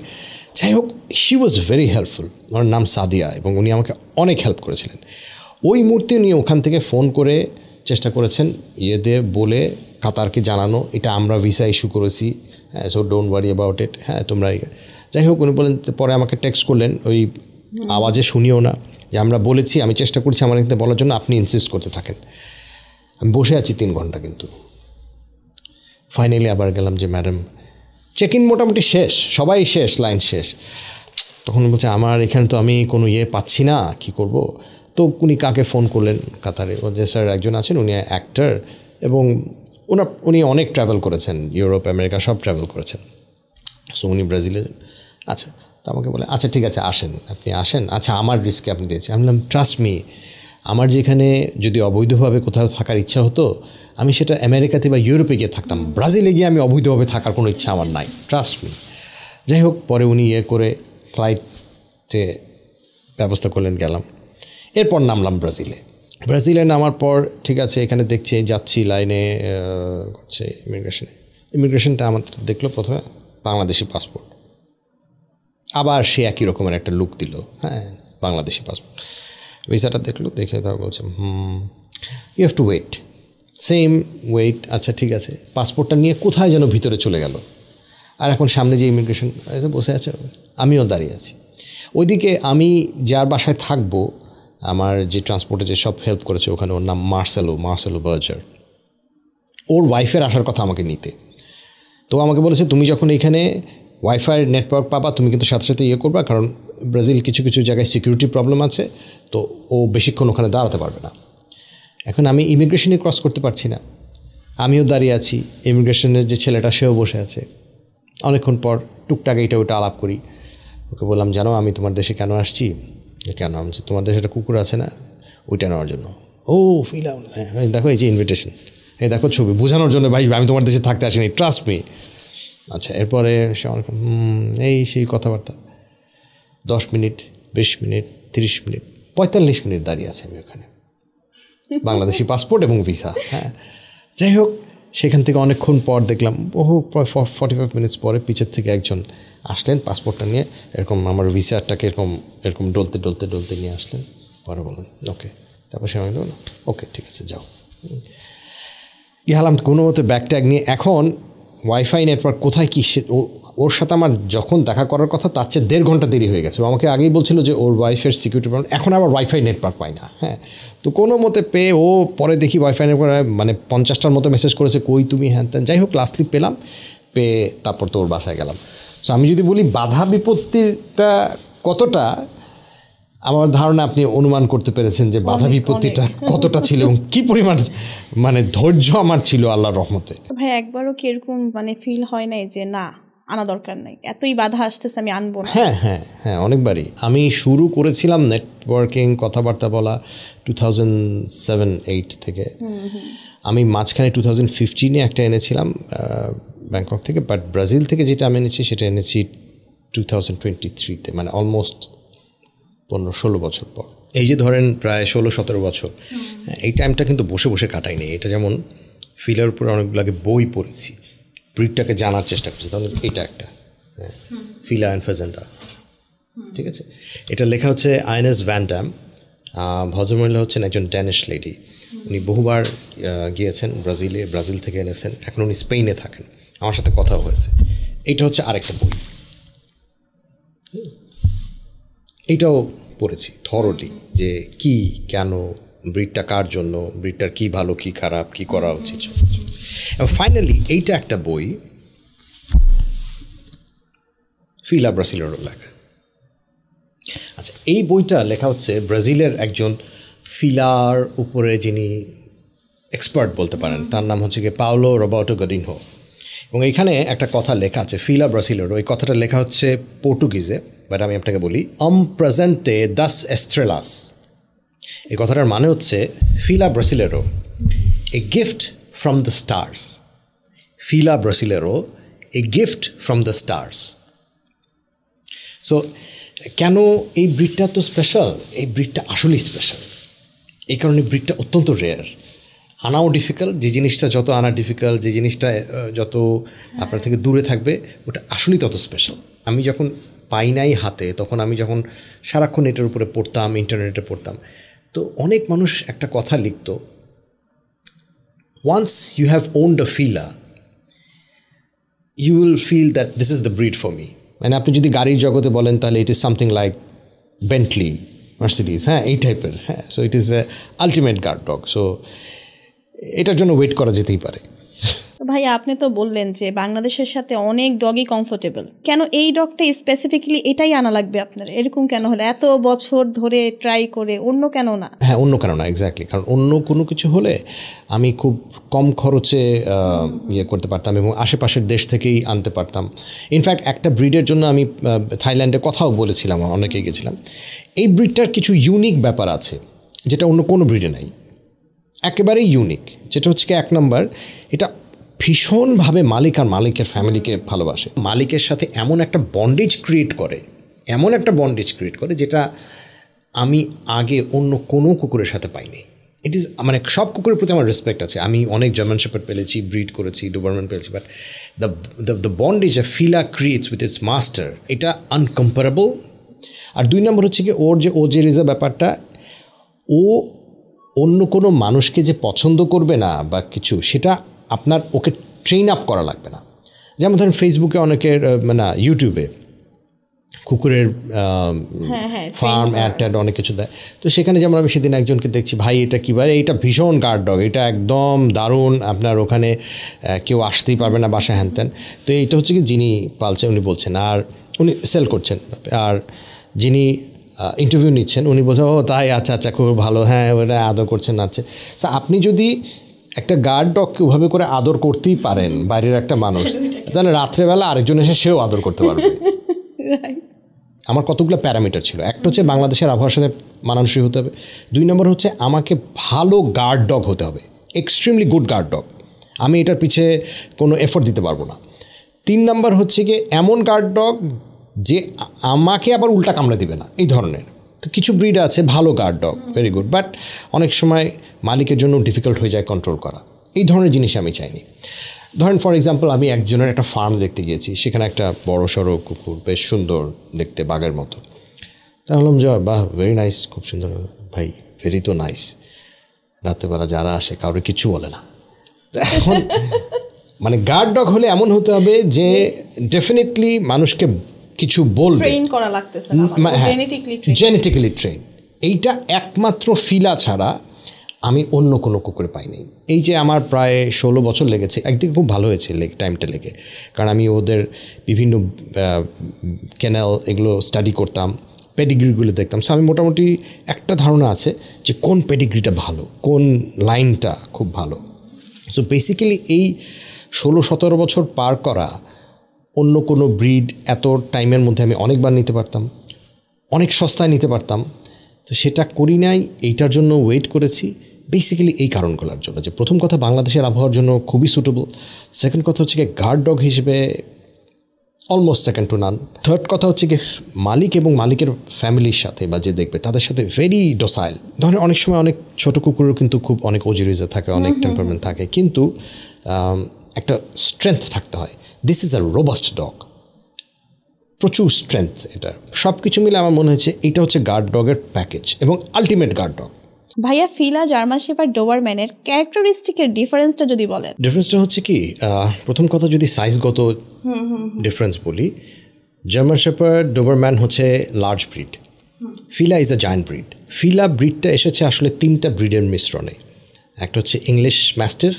যাই হোক, শি ওয়াজ ভেরি হেল্পফুল। ওনার নাম সাদিয়া, এবং উনি আমাকে অনেক হেল্প করেছিলেন। ওই মুহূর্তে উনি ওখান থেকে ফোন করে চেষ্টা করেছেন দিয়ে বলে কাতারকে জানানো এটা আমরা ভিসা ইস্যু করেছি, হ্যাঁ, so don't worry about it, হ্যাঁ তোমরা। যাই হোক, উনি বলেন, পরে আমাকে টেক্সট করলেন, ওই আওয়াজে শুনিও না, যে আমরা বলেছি, আমি চেষ্টা করছি আমার এখানে বলার জন্য, আপনি ইনসিস্ট করতে থাকেন। আমি বসে আছি 3 ঘন্টা, কিন্তু ফাইনালি আবার গেলাম যে ম্যাডাম চেক ইন মোটামুটি শেষ, সবাই শেষ, লাইন শেষ। তখন বলছে আমার এখানে তো আমি কোনো পাচ্ছি না, কি করব? তো উনি কাকে ফোন করলেন কাতারে, যে স্যার একজন আছেন, উনি অ্যাক্টর, এবং উনি অনেক ট্রাভেল করেছেন, ইউরোপ আমেরিকা সব ট্রাভেল করেছেন, সো উনি ব্রাজিলে। আচ্ছা, তো আমাকে বলে আচ্ছা ঠিক আছে আপনি আসেন, আচ্ছা আমার রিস্কে আপনি দিয়েছেন। আমি বললাম ট্রাস্ট মি, আমার যেখানে যদি অবৈধভাবে কোথাও থাকার ইচ্ছা হতো আমি সেটা আমেরিকাতে বা ইউরোপে গিয়ে থাকতাম, ব্রাজিলে গিয়ে আমি অবৈধভাবে থাকার কোনো ইচ্ছা আমার নাই, ট্রাস্ট মি। যাই হোক, পরে উনি করে ফ্লাইটে ব্যবস্থা করলেন, গেলাম। এরপর নামলাম ব্রাজিলে নামার পর ঠিক আছে, এখানে দেখছি যাচ্ছি, লাইনে করছে ইমিগ্রেশনটা আমার দেখলো প্রথমে বাংলাদেশি পাসপোর্ট, আবার সে একই রকমের একটা লুক দিল, হ্যাঁ বাংলাদেশি পাসপোর্ট। ভিসাটা দেখলো, দেখে তারা বলছে you have to wait, same wait. আচ্ছা ঠিক আছে, পাসপোর্টটা নিয়ে কোথায় যেন ভিতরে চলে গেল, আর এখন সামনে যে ইমিগ্রেশন বসে আছে, আমিও দাঁড়িয়ে আছি। ওইদিকে আমি যার বাসায় থাকবো, আমার যে ট্রান্সপোর্টে যে সব হেল্প করেছে ওখানে, ওর নাম মার্সেলো বার্জার, ওর ওয়াইফের আসার কথা আমাকে নিতে। তো আমাকে বলেছে তুমি যখন এখানে ওয়াইফাই নেটওয়ার্ক পাবা তুমি কিন্তু সাথে সাথে করবা, কারণ ব্রাজিল কিছু জায়গায় সিকিউরিটি প্রবলেম আছে, তো ও বেশিক্ষণ ওখানে দাঁড়াতে পারবে না। এখন আমি ইমিগ্রেশনে ক্রস করতে পারছি না, আমিও দাঁড়িয়ে আছি, ইমিগ্রেশনের যে ছেলেটা সেও বসে আছে। অনেকক্ষণ পর টুকটাক এইটা ওইটা আলাপ করি, ওকে বললাম জানো আমি তোমার দেশে কেন আসছি? কেন? আমি তোমার দেশে একটা কুকুর আছে না, ওইটা নেওয়ার জন্য। ও ফিলাম, হ্যাঁ দেখো এই যে ইনভিটেশন, এই দেখো ছবি, বোঝানোর জন্য ভাই আমি তোমার দেশে থাকতে আসিনি, ট্রাস্ট মি। আচ্ছা, এরপরে সে অনেক এই সেই কথাবার্তা, 10 মিনিট, 20 মিনিট, 30 মিনিট, 45 মিনিট দাঁড়িয়ে আছে আমি ওখানে, বাংলাদেশি পাসপোর্ট এবং ভিসা। হ্যাঁ, যাই হোক, সেখান থেকে অনেকক্ষণ পর দেখলাম প্রায় 45 মিনিটস পরে পিছের থেকে একজন আসলেন পাসপোর্টটা নিয়ে, এরকম আমার ভিসাটাকে এরকম ডলতে নিয়ে আসলেন, পরে বললেন ওকে। তারপর সে আমি বললাম ওকে ঠিক আছে যাও। গেলাম কোনো মতো ব্যাগ ট্যাগ নিয়ে। এখন ওয়াইফাই নেটওয়ার্ক কোথায় কী, ওর সাথে আমার যখন দেখা করার কথা তার চেয়ে 1.5 ঘন্টা দেরি হয়ে গেছে। ও আমাকে আগেই বলছিল যে ওর ওয়াইফের সিকিউরিটি প্রবলেম, এখন আবার ওয়াইফাই নেটওয়ার্ক পাই না। হ্যাঁ, তো কোনো মতে পেয়ে ও পরে দেখি ওয়াইফাই নেটওয়ার্ক মানে 50টার মতো মেসেজ করেছে কই তুমি, হ্যাঁ ত্যান। যাই হোক লাস্টলি পেলাম, পেয়ে তারপর তো ওর বাসায় গেলাম। সো আমি যদি বলি বাধা বিপত্তিটা কতটা, আমার ধারণা আপনি অনুমান করতে পেরেছেন যে বাধা বিপত্তিটা কতটা ছিল এবং কী পরিমাণ মানে ধৈর্য আমার ছিল আল্লাহর রহমতে। ভাই একবারও কি এরকম মানে ফিল হয় নাই যে না আনা দরকার নাই, এতই বাধা আসতেছে আমি আনবো না? হ্যাঁ অনেকবারই। আমি শুরু করেছিলাম নেটওয়ার্কিং কথাবার্তা বলা 2007-8 থেকে। আমি মাঝখানে 2015-এ একটা এনেছিলাম ব্যাংকক থেকে, বাট ব্রাজিল থেকে যেটা আমি এনেছি সেটা এনেছি 2023-তে, মানে অলমোস্ট 15-16 বছর পর। এই যে ধরেন প্রায় 16-17 বছর, এই টাইমটা কিন্তু বসে বসে কাটাইনি। এটা যেমন ফিলার উপরে অনেকগুলোকে বই পড়েছি, ব্রিডটাকে জানার চেষ্টা করছি। তাহলে এটা একটা ফিলা অ্যান্ড ফাজেন্ডা, ঠিক আছে। এটা লেখা হচ্ছে আইনেস ভ্যান ড্যাম। ভদ্রমহিলা হচ্ছেন একজন ড্যানিশ লেডি, উনি বহুবার গিয়েছেন ব্রাজিল থেকে এনেছেন, এখন উনি স্পেনে থাকেন, আমার সাথে কথা হয়েছে। এইটা হচ্ছে আরেকটা বই, এইটাও পড়েছি থরলি, যে কি কেন ব্রিডটা কার জন্য, ব্রিডটার কী ভালো কী খারাপ, কী করা উচিত সব কিছু। এবং ফাইনালি এইটা একটা বই ফিলা ব্রাসিলেরও লেখা। আচ্ছা, এই বইটা লেখা হচ্ছে ব্রাজিলের একজন ফিলার উপরে যিনি এক্সপার্ট বলতে পারেন, তার নাম হচ্ছে গিয়ে পাওলো রবার্টো গডিনহো। এবং এইখানে একটা কথা লেখা আছে ফিলা ব্রাসিলেরো, এই কথাটা লেখা হচ্ছে পর্তুগিজে, বাট আমি আপনাকে বলি প্রেজেন্টে দাস এস্ট্রেলাস। এই কথাটার মানে হচ্ছে Fila Brasileiro a gift from the stars. Fila Brasileiro a gift from the stars. So কেন এই ব্রিডটা তো স্পেশাল? এই ব্রিডটা আসলেই স্পেশাল, এই কারণে ব্রিডটা অত্যন্ত রেয়ার, আনাও ডিফিকাল্ট। যে জিনিসটা যত আনা ডিফিকাল্ট, যে জিনিসটা যত আপনার থেকে দূরে থাকবে, ওটা আসলেই তত স্পেশাল। আমি যখন পাই নাই হাতে, তখন আমি যখন সারাক্ষণ নেটের উপরে পড়তাম, ইন্টারনেটে পড়তাম, তো অনেক মানুষ একটা কথা লিখত, once you have owned a Fila you will feel that this is the breed for me. মানে আপনি যদি গাড়ির জগতে বলেন তাহলে it is something like Bentley, Mercedes, হ্যাঁ এই টাইপের। হ্যাঁ, so it is a ultimate guard dog. So এটার জন্য ওয়েট করা যেতেই পারে। ভাই আপনি তো বললেন যে বাংলাদেশের সাথে অনেক ডগই কমফোর্টেবল, কেন এই ডগটা স্পেসিফিক্যালি এটাই আনা লাগবে আপনার? এরকম কেন হলো? এত বছর ধরে ট্রাই করে অন্য কেন না? হ্যাঁ, অন্য কেন না, এক্স্যাক্টলি। কারণ অন্য কোনো কিছু হলে আমি খুব কম খরচে ইয়ে করতে পারতাম এবং আশেপাশের দেশ থেকেই আনতে পারতাম। ইনফ্যাক্ট একটা ব্রিডের জন্য আমি থাইল্যান্ডে কথাও বলেছিলাম, অনেকেই গেছিলাম। এই ব্রিডটার কিছু ইউনিক ব্যাপার আছে যেটা অন্য কোনো ব্রিডে নাই, একেবারেই ইউনিক। যেটা হচ্ছে কি, 1 নম্বর, এটা ভীষণভাবে মালিক আর মালিকের ফ্যামিলিকে ভালোবাসে। মালিকের সাথে এমন একটা বন্ডেজ ক্রিয়েট করে যেটা আমি আগে অন্য কোনো কুকুরের সাথে পাইনি। ইট ইজ মানে সব কুকুরের প্রতি আমার রেসপেক্ট আছে। আমি অনেক জার্মান শেপার্ড পেলেছি, ব্রিড করেছি, ডোবারম্যান পেলেছি, but the bondage a Fila creates with its master, এটা আনকম্পারেবল। আর 2 নম্বর হচ্ছে কি, ও যে রিজা ব্যাপারটা, ও অন্য কোনো মানুষকে যে পছন্দ করবে না বা কিছু, সেটা আপনার ওকে ট্রেন আপ করা লাগবে না। যেমন ধরেন ফেসবুকে অনেকের মানে ইউটিউবে কুকুরের ফার্ম অ্যাড অনেক কিছু দেয়, তো সেখানে যেমন আমি সেদিন একজনকে দেখছি, ভাই এটা কী বলে, এটা ভীষণ গার্ড ডগ, এটা একদম দারুণ, আপনার ওখানে কেউ আসতেই পারবে না বাসায় হ্যান। তো এইটা হচ্ছে কি, যিনি পালছেন উনি বলছেন, আর উনি সেল করছেন, আর যিনি ইন্টারভিউ নিচ্ছেন উনি বলছেন ও তাই, আচ্ছা খুব ভালো, হ্যাঁ ওটা আদর করছেন আছে। সো আপনি যদি একটা গার্ড ডগকে ওভাবে করে আদর করতেই পারেন বাইরের একটা মানুষ, তাহলে রাত্রেবেলা আরেকজন এসে সেও আদর করতে পারবে। আমার কতগুলো প্যারামিটার ছিল, একটা হচ্ছে বাংলাদেশের আবহাওয়ার সাথে মানানসই হতে হবে, 2 নম্বর হচ্ছে আমাকে ভালো গার্ড ডগ হতে হবে, এক্সট্রিমলি গুড গার্ড ডগ, আমি এটার পিছে কোনো এফোর্ট দিতে পারবো না। 3 নম্বর হচ্ছে কি, এমন গার্ড ডগ যে আমাকে আবার উল্টা কামড়ে দিবে না, এই ধরনের। তো কিছু ব্রিড আছে ভালো guard dog, very good, but অনেক সময় মালিকের জন্য ডিফিকাল্ট হয়ে যায় কন্ট্রোল করা। এই ধরনের জিনিস আমি চাইনি। ধরেন ফর এক্সাম্পল আমি একজনের একটা ফার্ম দেখতে গিয়েছি, সেখানে একটা বড় সড়ো কুকুর, বেশ সুন্দর দেখতে, বাঘের মতো। তা বললাম যে বাহ, ভেরি নাইস, খুব সুন্দর। ভাই ভেরি তো নাইস, রাত্রেবেলা যারা আসে কাউরে কিচ্ছু বলে না। এখন মানে গার্ড ডগ হলে এমন হতে হবে যে ডেফিনেটলি মানুষকে কিছু বলবে, ট্রেন করা লাগতেছে না, জেনেটিক্যালি ট্রেন। এইটা একমাত্র ফিলা ছাড়া আমি অন্য কোনো কুকুরে পাইনি। এই যে আমার প্রায় 16 বছর লেগেছে, একদিকে খুব ভালো হয়েছে টাইমটা লেগে, কারণ আমি ওদের বিভিন্ন ক্যানেল এগুলো স্টাডি করতাম, পেডিগ্রিগুলো দেখতাম। সো আমি মোটামুটি একটা ধারণা আছে যে কোন পেডিগ্রিটা ভালো, কোন লাইনটা খুব ভালো। সো বেসিক্যালি এই 16-17 বছর পার করা, অন্য কোনো ব্রিড এত টাইমের মধ্যে আমি অনেকবার নিতে পারতাম, অনেক সস্তায় নিতে পারতাম, তো সেটা করি নাই। এইটার জন্য ওয়েট করেছি বেসিক্যালি এই কারণগুলোর জন্য, যে প্রথম কথা বাংলাদেশের আবহাওয়ার জন্য খুবই সুটেবল, সেকেন্ড কথা হচ্ছে কি গার্ড ডগ হিসেবে অলমোস্ট সেকেন্ড টু নান, থার্ড কথা হচ্ছে কি মালিক এবং মালিকের ফ্যামিলির সাথে বা যে দেখবে তাদের সাথে ভেরি ডোসাইল। ধরেন অনেক সময় অনেক ছোটো কুকুরের কিন্তু খুব অনেক ওজিরিজে থাকে, অনেক টেম্পারমেন্ট থাকে, কিন্তু একটা স্ট্রেংথ থাকতে হয়। This is a robust dog, প্রচুর স্ট্রেংথ। এটা সব কিছু মিলে আমার মনে হচ্ছে এটা হচ্ছে গার্ড ডগের প্যাকেজ এবং আলটিমেট গার্ড ডগ। ভাইয়া ফিলা, জার্মান শেপার্ড, ডোবারম্যানের ক্যারেক্টারিস্টিকের ডিফারেন্সটা যদি বলেন। ডিফারেন্সটা হচ্ছে কি, প্রথম কথা যদি সাইজগত ডিফারেন্স বলি, জার্মান শেপার্ড, ডোবারম্যান হচ্ছে large breed, Fila is a giant breed. Fila ব্রিডটা এসেছে আসলে 3টা ব্রিডের মিশ্রণে। একটা হচ্ছে English mastiff,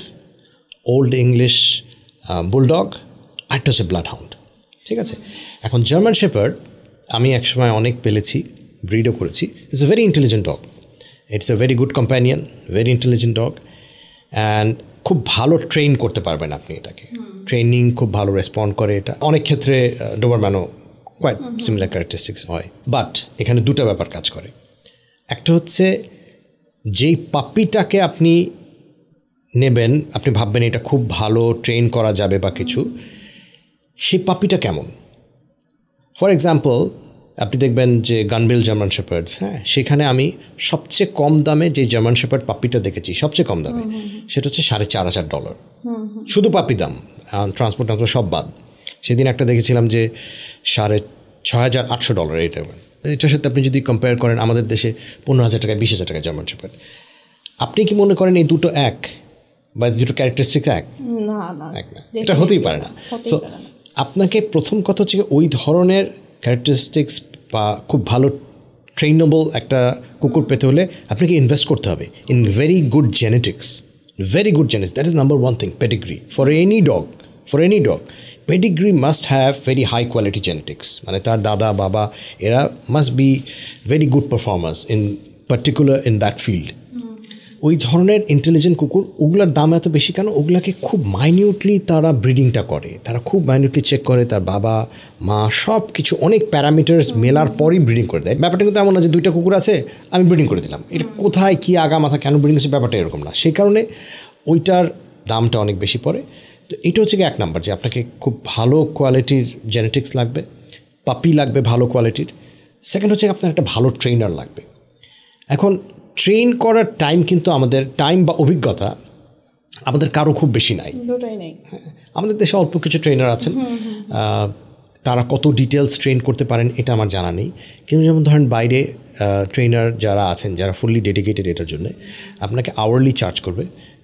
old English bulldog, আরেকটা হচ্ছে ব্লাড হাউন্ড। ঠিক আছে, এখন জার্মান শেপার্ড আমি একসময় অনেক পেলেছি, ব্রিডও করেছি। It's a very intelligent dog, it's a very good companion, very intelligent dog, and খুব ভালো ট্রেন করতে পারবেন আপনি এটাকে, ট্রেনিং খুব ভালো রেসপন্ড করে। এটা অনেক ক্ষেত্রে ডোবারম্যানও কোয়াইট সিমিলার ক্যারেক্টারিস্টিক্স হয়, বাট এখানে দুটো ব্যাপার কাজ করে। একটা হচ্ছে যেই পাপ্পিটাকে আপনি নেবেন, আপনি ভাববেন এটা খুব ভালো ট্রেন করা যাবে বা কিছু, সেই পাপ্পিটা কেমন। ফর এক্সাম্পল আপনি দেখবেন যে গানবিল জার্মান শেপার্ডস, হ্যাঁ, সেখানে আমি সবচেয়ে কম দামে যে জার্মান শেপার্ড পাপ্পিটা দেখেছি, সবচেয়ে কম দামে, সেটা হচ্ছে $4,500, শুধু পাপ্পি দাম, ট্রান্সপোর্ট সব বাদ। সেদিন একটা দেখেছিলাম যে $6,800 এইটা। এটার সাথে আপনি যদি কম্পেয়ার করেন আমাদের দেশে 15,000 টাকায় 20,000 টাকায় জার্মান শেপার্ড। আপনি কি মনে করেন এই দুটো এক, বা দুটো ক্যারেক্টারিস্টিক এক? না, এটা হতেই পারে না। তো আপনাকে প্রথম কথা হচ্ছে ওই ধরনের ক্যারেক্টারিস্টিক্স বা খুব ভালো ট্রেনেবল একটা কুকুর পেতে হলে আপনাকে ইনভেস্ট করতে হবে in very good genetics, very good genetics. That is number one thing. Pedigree for any dog, pedigree must have very high quality genetics, মানে তার দাদা বাবা এরা must be very good performers in particular in that field. ওই ধরনের intelligent কুকুর, ওগুলার দাম এত বেশি কেন? ওগুলাকে খুব মাইনিউটলি তারা ব্রিডিংটা করে, তারা খুব মাইনিউটলি চেক করে, তার বাবা মা সব কিছু অনেক প্যারামিটার্স মেলার পরই ব্রিডিং করে দেয়। ব্যাপারটা কিন্তু এমন না যে 2টা কুকুর আছে আমি ব্রিডিং করে দিলাম, এটা কোথায় কী আগা মাথা কেন ব্রিডিং হচ্ছে, ব্যাপারটা এরকম না। সেই কারণে ওইটার দামটা অনেক বেশি পড়ে। তো এটা হচ্ছে কি 1 নাম্বার, যে আপনাকে খুব ভালো কোয়ালিটির জেনেটিক্স লাগবে, পাপি লাগবে ভালো কোয়ালিটির। সেকেন্ড হচ্ছে আপনার একটা ভালো ট্রেনার লাগবে। এখন ট্রেন করার টাইম কিন্তু আমাদের টাইম বা অভিজ্ঞতা আমাদের কারো খুব বেশি নাই। আমাদের দেশে অল্প কিছু ট্রেনার আছেন, তারা কত ডিটেলস ট্রেন করতে পারেন এটা আমার জানা নেই। কিন্তু যেমন ধরেন বাইরে ট্রেনার যারা আছেন, যারা ফুললি ডেডিকেটেড এটার জন্য, আপনাকে আওয়ারলি চার্জ করবে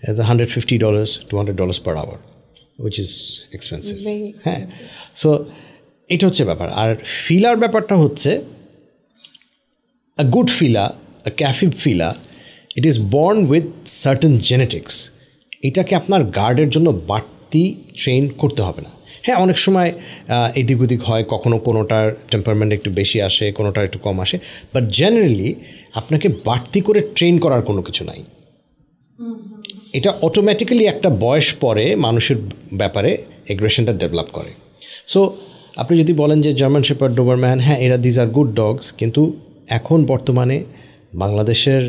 $150 $200 per hour, which is expensive. হ্যাঁ, সো এটা হচ্ছে ব্যাপার। আর ফিলার ব্যাপারটা হচ্ছে a good fila, a Cafib fila, it is born with certain genetics. এটাকে আপনার গার্ডের জন্য বাড়তি ট্রেন করতে হবে না। হ্যাঁ, অনেক সময় এদিক ওদিক হয়, কখনো কোনোটার টেম্পারমেন্ট একটু বেশি আসে, কোনোটার একটু কম আসে, বাট জেনারেলি আপনাকে বাড়তি করে ট্রেন করার কোনো কিছু নাই। এটা অটোমেটিক্যালি একটা বয়স পরে মানুষের ব্যাপারে এগ্রেশনটা ডেভেলপ করে। সো আপনি যদি বলেন যে জার্মান শেপার্ড, ডোবারম্যান, হ্যাঁ এরা দিজ আর গুড ডগস, কিন্তু এখন বর্তমানে বাংলাদেশের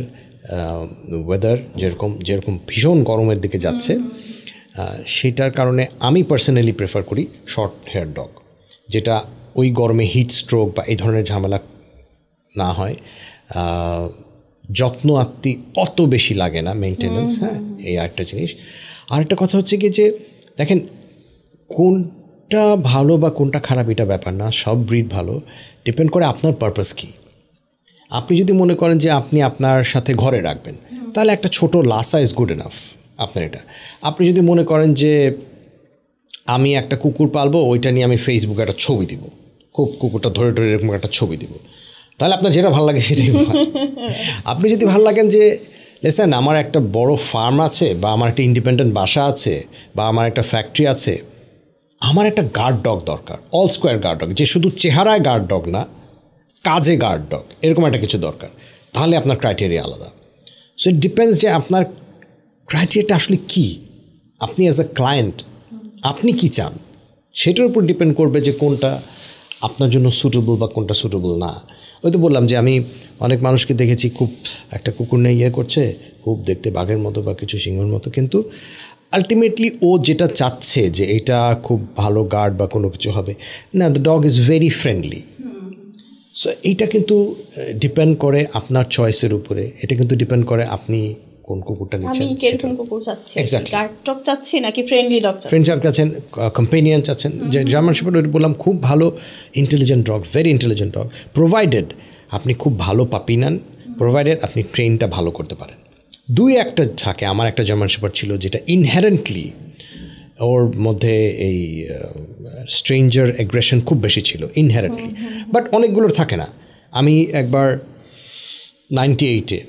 ওয়েদার যেরকম ভীষণ গরমের দিকে যাচ্ছে, সেটার কারণে আমি পার্সোনালি প্রেফার করি শর্ট হেয়ার ডগ, যেটা ওই গরমে হিট স্ট্রোক বা এই ধরনের ঝামেলা না হয়, যত্ন আত্মি অত বেশি লাগে না, মেনটেনেন্স। হ্যাঁ, এই একটা জিনিস। আরেকটা কথা হচ্ছে কি যে দেখেন কোনটা ভালো বা কোনটা খারাপ এটা ব্যাপার না, সব ব্রিড ভালো, ডিপেন্ড করে আপনার পারপাস কী। আপনি যদি মনে করেন যে আপনি আপনার সাথে ঘরে রাখবেন, তাহলে একটা ছোট লাসা ইজ গুড এনাফ আপনার এটা। আপনি যদি মনে করেন যে আমি একটা কুকুর পালবো, ওইটা নিয়ে আমি ফেসবুকে একটা ছবি দিব, খুব কুকুরটা ধরে ধরে এরকম একটা ছবি দিব, তাহলে আপনার যেটা ভালো লাগে সেটাই ভালো। আপনি যদি ভালো লাগেন যে লেসেন আমার একটা বড় ফার্ম আছে, বা আমার একটা ইন্ডিপেন্ডেন্ট বাসা আছে, বা আমার একটা ফ্যাক্টরি আছে, আমার একটা গার্ড ডগ দরকার, অল স্কোয়ার গার্ড ডগ, যে শুধু চেহারায় গার্ড ডগ না, কাজে গার্ড ডগ, এরকম একটা কিছু দরকার, তাহলে আপনার ক্রাইটেরিয়া আলাদা। সো ইট ডিপেন্ডস যে আপনার ক্রাইটেরিয়াটা আসলে কী, আপনি অ্যাজ আ ক্লায়েন্ট আপনি কি চান, সেটার উপর ডিপেন্ড করবে যে কোনটা আপনার জন্য সুটেবল বা কোনটা সুটেবল না। ওই তো বললাম যে আমি অনেক মানুষকে দেখেছি খুব একটা কুকুর নিয়ে ইয়ে করছে, খুব দেখতে বাঘের মতো বা কিছু সিংহের মতো, কিন্তু আলটিমেটলি ও যেটা চাচ্ছে যে এটা খুব ভালো গার্ড বা কোনো কিছু হবে না, the dog is very friendly. So এইটা কিন্তু ডিপেন্ড করে আপনার চয়েসের উপরে, এটা কিন্তু ডিপেন্ড করে আপনি কোন কুকুরটা নিচ্ছেন, আমি কিরকম কুকুর চাচ্ছি, এক্স্যাক্টলি গার্ড ডগ চাচ্ছি নাকি ফ্রেন্ডলি ডগ চাচ্ছি, ফ্রেন্ড চাচ্ছেন, কম্পেনিয়ন চাচ্ছেন। যে জার্মান শেপার্ড ওই বললাম খুব ভালো intelligent dog, very intelligent dog, provided আপনি খুব ভালো পাপি নেন, প্রোভাইডেড আপনি ট্রেনটা ভালো করতে পারেন। দুই একটা থাকে, আমার একটা জার্মান শেপার্ড ছিল যেটা ইনহেরেন্টলি ওর মধ্যে এই স্ট্রেঞ্জার অ্যাগ্রেশন খুব বেশি ছিল ইনহেরেন্টলি, বাট অনেকগুলোর থাকে না। আমি একবার 98-এ,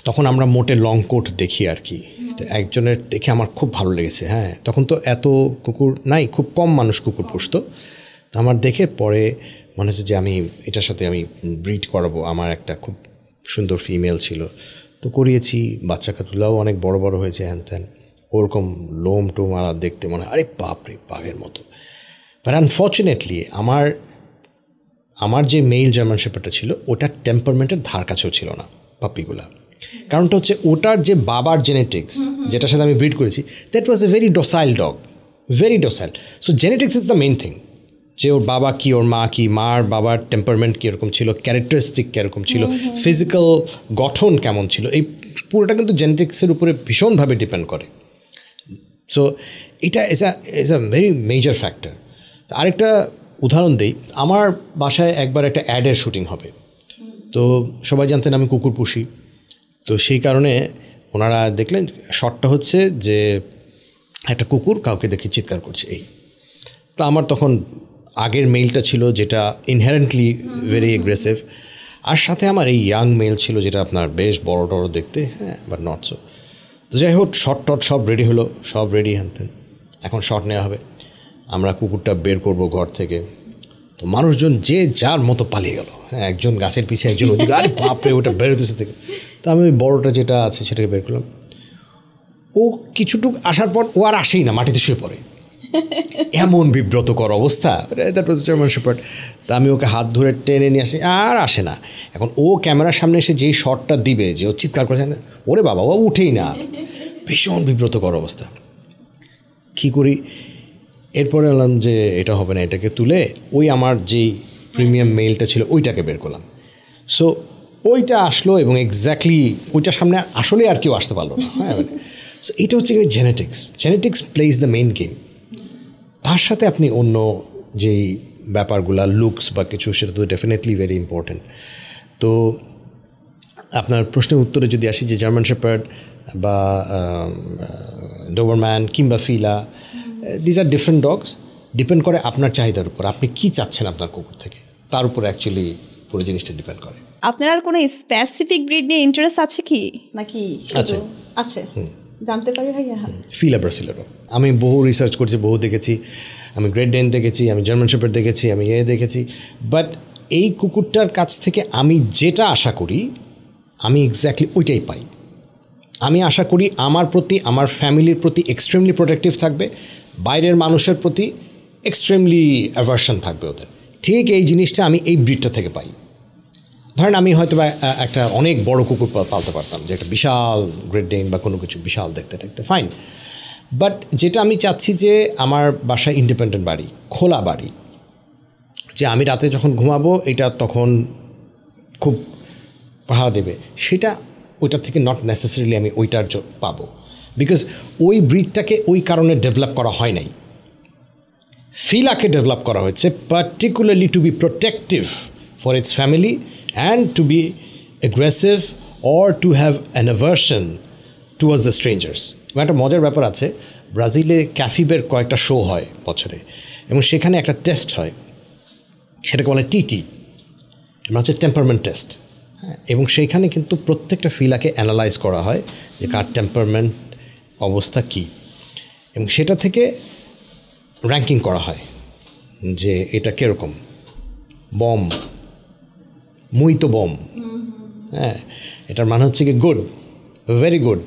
তখন আমরা মোটে লং কোট দেখি আর কি, তো একজনের দেখে আমার খুব ভালো লেগেছে। হ্যাঁ, তখন তো এত কুকুর নাই, খুব কম মানুষ কুকুর পুষতো, তো আমার দেখে পরে মনে হচ্ছে যে আমি এটার সাথে আমি ব্রিড করাবো। আমার একটা খুব সুন্দর ফিমেল ছিল, তো করিয়েছি, বাচ্চা কাতুলাও অনেক বড় বড় হয়েছে, হ্যান ত্যান, ওরকম লোম টোম আর দেখতে মনে হয় আরে বাপরে বাঘের মতো। বাট আনফর্চুনেটলি আমার যে মেল জার্মান শেপার্ডটা ছিল ওটার টেম্পারমেন্টের ধার কাছেও ছিল না পাপ্পিগুলা। কারণটা হচ্ছে ওটার যে বাবার জেনেটিক্স, যেটার সাথে আমি ব্রিড করেছি, that was a very docile dog, very docile. So genetics is the main thing, যে ওর বাবা কি, ওর মা কি, মার বাবার টেম্পারমেন্ট কীরকম ছিল, ক্যারেক্টারিস্টিক কীরকম ছিল, ফিজিক্যাল গঠন কেমন ছিল, এই পুরোটা কিন্তু জেনেটিক্সের উপরে ভীষণভাবে ডিপেন্ড করে। সো এটা is a very major factor. আরেকটা উদাহরণ দিই, আমার বাসায় একবার একটা অ্যাডের শুটিং হবে, তো সবাই জানতেন আমি কুকুর পুষি, তো সেই কারণে ওনারা দেখলেন শটটা হচ্ছে যে একটা কুকুর কাউকে দেখে চিৎকার করছে এই। তো আমার তখন আগের মেলটা ছিল যেটা ইনহেরেন্টলি ভেরি এগ্রেসিভ, আর সাথে আমার এই ইয়াং মেল ছিল যেটা আপনার বেশ বড় টড় দেখতে, হ্যাঁ, বাট নট সো। তো যাই হোক, শট টট সব রেডি হলো, সব রেডি হানতেন, এখন শট নেওয়া হবে, আমরা কুকুরটা বের করব ঘর থেকে, তো মানুষজন যে যার মতো পালিয়ে গেল। হ্যাঁ, একজন গাছের পিছিয়ে, একজন ওদিকে, আরে বাপরে ওটা বেরোতেছে থেকে। তো আমি ওই বড়োটা যেটা আছে সেটাকে বের করলাম, ও কিছুটুকু আসার পর ও আর আসেই না, মাটিতে শুয়ে পড়ে, এমন বিব্রতকর অবস্থা। That was German shepherd. তা আমি ওকে হাত ধরে টেনে নিয়ে আসি, আর আসে না। এখন ও ক্যামেরার সামনে এসে যেই শটটা দিবে, যে ও চিৎকার করছে, ওরে বাবা ও উঠেই না, ভীষণ বিব্রতকর অবস্থা। কী করি, এরপরে বললাম যে এটা হবে না, এটাকে তুলে ওই আমার যেই প্রিমিয়াম মেলটা ছিল ওইটাকে বের করলাম। সো ওইটা আসলো এবং এক্স্যাক্টলি ওইটার সামনে আসলে আর কেউ আসতে পারলো না। হ্যাঁ, মানে সো এটা হচ্ছে genetics plays the main game. তার সাথে আপনি অন্য যেই ব্যাপারগুলা লুকস বা কিছু, সেটা তো ডেফিনেটলি ভেরি ইম্পর্ট্যান্ট। তো আপনার প্রশ্নের উত্তরে যদি আসি, যে জার্মান শেপার্ড বা ডোবারম্যান কিংবা Fila, these are different dogs, depend করে আপনার চাহিদার উপর, আপনি কী চাচ্ছেন আপনার কুকুর থেকে, তার উপর অ্যাকচুয়ালি পুরো জিনিসটা ডিপেন্ড করে। আপনার আর কোনো স্পেসিফিক ব্রিড নিয়ে ইন্টারেস্ট আছে কি নাকি? আছে, জানতে পারি ভাইয়া? ফিলা ব্রাসিলেরো আমি বহু রিসার্চ করছি, বহু দেখেছি, আমি গ্রেট ডেন দেখেছি, আমি জার্মান শেপার্ড দেখেছি, আমি দেখেছি, বাট এই কুকুরটার কাছ থেকে আমি যেটা আশা করি আমি এক্স্যাক্টলি ওইটাই পাই। আমি আশা করি আমার প্রতি, আমার ফ্যামিলির প্রতি এক্সট্রিমলি প্রোটেক্টিভ থাকবে, বাইরের মানুষের প্রতি এক্সট্রিমলি অ্যাভার্শন থাকবে ওদের। ঠিক এই জিনিসটা আমি এই ব্রিডটা থেকে পাই। ধরেন আমি হয়তো বা একটা অনেক বড় কুকুর পালতে পারতাম, যে একটা বিশাল গ্রেট ডেন বা কোনো কিছু বিশাল দেখতে ফাইন, বাট যেটা আমি চাচ্ছি যে আমার বাসায় ইন্ডিপেন্ডেন্ট বাড়ি, খোলা বাড়ি, যে আমি রাতে যখন ঘুমাবো এটা তখন খুব পাহারা দেবে, সেটা ওইটার থেকে নট নেসেসারিলি আমি ওইটার পাবো। বিকজ ওই ব্রিডটাকে ওই কারণে ডেভেলপ করা হয় নাই। ফিলাকে ডেভেলপ করা হয়েছে particularly to be protective for its family and to be aggressive or to have an aversion towards the strangers. এবং একটা মজার ব্যাপার আছে, ব্রাজিলে ক্যাফিবের কয়েকটা শো হয় বছরে, এবং সেখানে একটা টেস্ট হয়, সেটাকে বলে টিটি, এটা হচ্ছে টেম্পারমেন্ট টেস্ট। হ্যাঁ, এবং সেইখানে কিন্তু প্রত্যেকটা ফিলাকে অ্যানালাইজ করা হয় যে কার টেম্পারমেন্ট অবস্থা কী, এবং সেটা থেকে র্যাঙ্কিং করা হয় যে এটা কীরকম। বম, মুইতো বম, হ্যাঁ, এটার মানে হচ্ছে কি গুড, ভেরি গুড।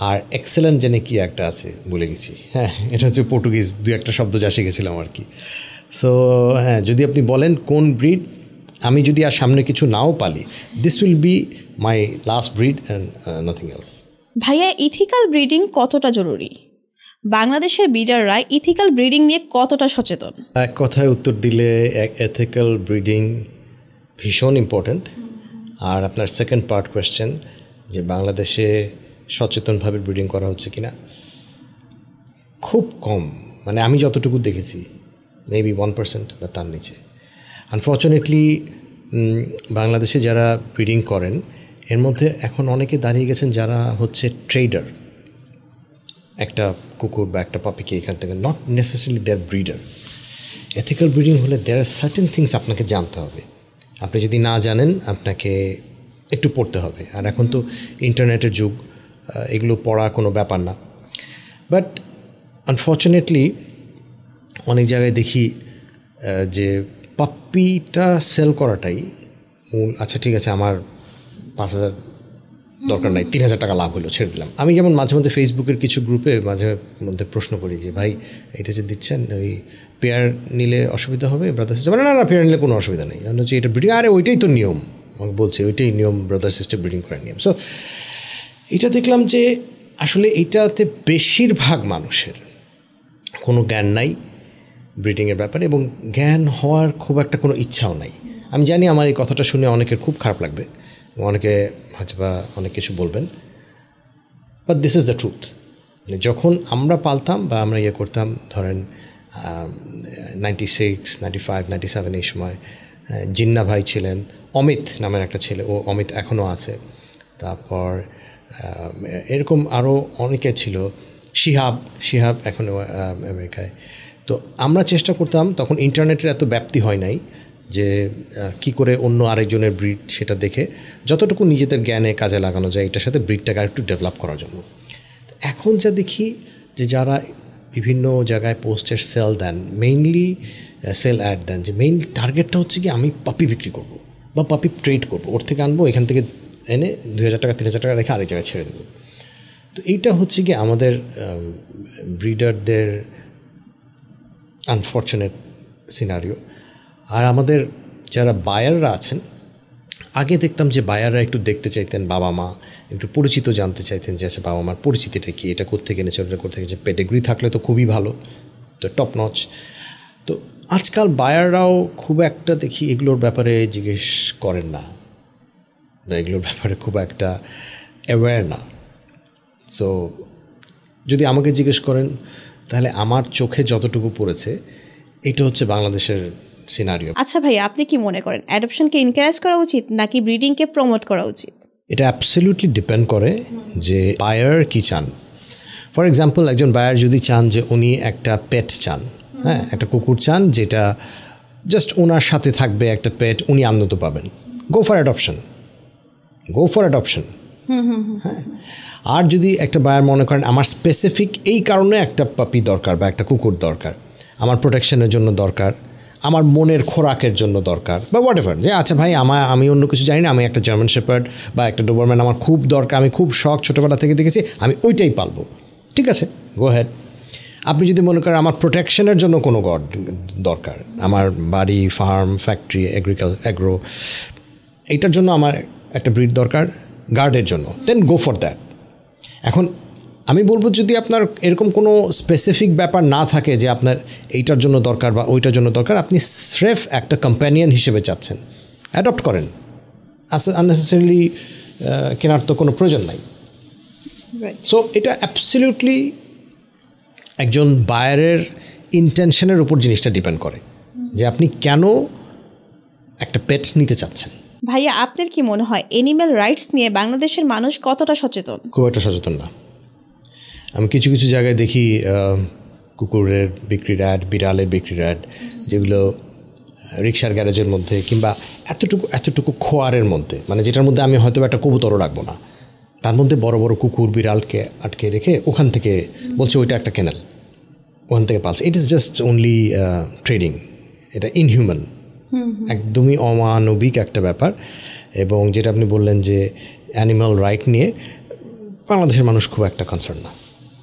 আর এক্সেলেন্ট জেনে কি একটা আছে বলে গেছি, হ্যাঁ, এটা হচ্ছে পর্তুগিজ 2-1 শব্দ যা শিখেছিলাম আর কি। সো হ্যাঁ, যদি আপনি বলেন কোন ব্রিড, আমি যদি আর সামনে কিছু নাও পালি, this will be my last breed and nothing else. ভাইয়া, ইথিক্যাল ব্রিডিং কতটা জরুরি? বাংলাদেশের ব্রিডাররা ইথিক্যাল ব্রিডিং নিয়ে কতটা সচেতন? এক কথায় উত্তর দিলে এথিক্যাল ব্রিডিং ভীষণ ইম্পর্ট্যান্ট। আর আপনার সেকেন্ড পার্ট কোয়েশ্চেন যে বাংলাদেশে সচেতনভাবে ব্রিডিং করা হচ্ছে কিনা, খুব কম, মানে আমি যতটুকু দেখেছি মেবি 1% বা তার নিচে। আনফর্চুনেটলি বাংলাদেশে যারা ব্রিডিং করেন এর মধ্যে এখন অনেকে দাঁড়িয়ে গেছেন যারা হচ্ছে ট্রেডার, একটা কুকুর বা একটা পাপিকে এখান থেকে, not necessarily their breeder. Ethical breeding হলে দেয়ার আর সার্টেন থিংস আপনাকে জানতে হবে। আপনি যদি না জানেন আপনাকে একটু পড়তে হবে। আর এখন তো ইন্টারনেটের যুগ, এগুলো পড়া কোনো ব্যাপার না। বাট আনফর্চুনেটলি অনেক জায়গায় দেখি যে পাপ্পিটা সেল করাটাই মূল। আচ্ছা ঠিক আছে, আমার 5,000 দরকার নাই, 3,000 টাকা লাভ হলো, ছেড়ে দিলাম। আমি যেমন মাঝে মধ্যে ফেসবুকের কিছু গ্রুপে মাঝে মধ্যে প্রশ্ন করি যে ভাই এটা যে দিচ্ছেন ওই পেয়ার নিলে অসুবিধা হবে? ব্রাদার সিস্টার মানে না, পেয়ার নিলে কোনো অসুবিধা নেই, কারণ হচ্ছে এটা ব্রিডিং, আরে ওইটাই তো নিয়ম, আমাকে বলছে ওইটাই নিয়ম, ব্রাদার সিস্টার ব্রিডিং করার নিয়ম। সো এটা দেখলাম যে আসলে এইটাতে বেশিরভাগ মানুষের কোনো জ্ঞান নাই ব্রিডিংয়ের ব্যাপারে, এবং জ্ঞান হওয়ার খুব একটা কোনো ইচ্ছাও নাই। আমি জানি আমার এই কথাটা শুনে অনেকের খুব খারাপ লাগবে, অনেকে হয়তো বা অনেক কিছু বলবেন, but this is the truth. মানে যখন আমরা পালতাম বা আমরা ইয়ে করতাম, ধরেন 96, 95, 97 এই সময় জিন্না ভাই ছিলেন, অমিত নামের একটা ছেলে, ও অমিত এখনও আছে, তারপর এরকম আরও অনেকে ছিল, শিহাব এখনও আমেরিকায়। তো আমরা চেষ্টা করতাম, তখন ইন্টারনেটের এত ব্যাপ্তি হয় নাই যে কি করে অন্য আরেকজনের ব্রিড সেটা দেখে যতটুকু নিজেদের জ্ঞানে কাজে লাগানো যায় এটার সাথে ব্রিডটাকে আরেকটু ডেভেলপ করার জন্য। এখন যা দেখি যে যারা বিভিন্ন জায়গায় পোস্টের সেল দেন, মেইনলি সেল অ্যাড দেন, যে মেইন টার্গেটটা হচ্ছে কি আমি পাপি বিক্রি করব বা পাপি ট্রেড করব, ওর থেকে আনবো, এখান থেকে এনে 2,000 টাকা 3,000 টাকা রেখে আরেক জায়গায় ছেড়ে দেবো। তো এইটা হচ্ছে কি আমাদের ব্রিডারদের আনফর্চুনেট সিনারিও। আর আমাদের যারা বায়াররা আছেন, আগে দেখতাম যে বায়াররা একটু দেখতে চাইতেন বাবা মা, একটু পরিচিত জানতে চাইতেন যে আচ্ছা বাবা মার পরিচিতিটা কি, এটা কোত্থেকে এনেছে, ওটা কোত্থেকে এনেছে, পেডিগ্রি থাকলে তো খুবই ভালো, তো টপ নচ। তো আজকাল বায়াররাও খুব একটা দেখি এগুলোর ব্যাপারে জিজ্ঞেস করেন না, বা এগুলোর ব্যাপারে খুব একটা অ্যাওয়্যার না। সো যদি আমাকে জিজ্ঞেস করেন তাহলে আমার চোখে যতটুকু পড়েছে এটা হচ্ছে বাংলাদেশের সিনারিও। আচ্ছা ভাই, আপনি কি মনে করেন অ্যাডপশনকে এনকারেজ করা উচিত নাকি ব্রিডিংকে প্রমোট করা উচিত? এটা অ্যাবসলিউটলি ডিপেন্ড করে যে বায়ার কি চান। ফর এক্সাম্পল, একজন বায়ার যদি চান যে উনি একটা পেট চান, হ্যাঁ, একটা কুকুর চান যেটা জাস্ট ওনার সাথে থাকবে, একটা পেট, উনি আনন্দ পাবেন, গো ফর অ্যাডপশন। হ্যাঁ, আর যদি একটা বায়ার মনে করেন আমার স্পেসিফিক এই কারণে একটা পাপি দরকার বা একটা কুকুর দরকার, আমার প্রোটেকশনের জন্য দরকার, আমার মনের খোরাকের জন্য দরকার, বা হোয়াট এভার, যে আচ্ছা ভাই আমি অন্য কিছু জানি না, আমি একটা জার্মান শেপার্ড বা একটা ডোবারম্যান আমার খুব দরকার, আমি খুব শখ, ছোটোবেলা থেকে দেখেছি, আমি ওইটাই পালবো, ঠিক আছে, গো হ্যাড। আপনি যদি মনে করেন আমার প্রোটেকশনের জন্য কোনো দরকার, আমার বাড়ি, ফার্ম, ফ্যাক্টরি, অ্যাগ্রো, এইটার জন্য আমার একটা ব্রিড দরকার, গার্ডের জন্য, দেন গো ফর দ্যাট। এখন আমি বলবো যদি আপনার এরকম কোনো স্পেসিফিক ব্যাপার না থাকে যে আপনার এইটার jন্য দরকার বা ওইটার জন্য দরকার, আপনি স্রেফ একটা কম্প্যানিয়ন হিসেবে চাচ্ছেন, অ্যাডপ্ট করেন, আননেসেসারিলি কেনার তো কোনো প্রয়োজন নাই। সো এটা অ্যাবসলিউটলি একজন বায়ারের ইন্টেনশনের উপর জিনিসটা ডিপেন্ড করে যে আপনি কেন একটা পেট নিতে চাচ্ছেন। ভাইয়া, আপনার কি মনে হয় অ্যানিম্যাল রাইটস নিয়ে বাংলাদেশের মানুষ কতটা সচেতন? খুব একটা সচেতন না। আমি কিছু কিছু জায়গায় দেখি কুকুরের বিক্রির অ্যাড, বিড়ালের বিক্রির অ্যাড, যেগুলো রিক্সার গ্যারেজের মধ্যে কিংবা এতটুকু খোয়ারের মধ্যে, মানে যেটার মধ্যে আমি হয়তো একটা কবুতরও রাখবো না, তার মধ্যে বড় বড় কুকুর বিড়ালকে আটকে রেখে ওখান থেকে বলছে ওইটা একটা কেনাল, ওখান থেকে পালছে। It is just only trading. এটা ইনহিউম্যান, একদমই অমানবিক একটা ব্যাপার। এবং যেটা আপনি বললেন যে অ্যানিম্যাল রাইট নিয়ে বাংলাদেশের মানুষ খুব একটা কনসার্ন না।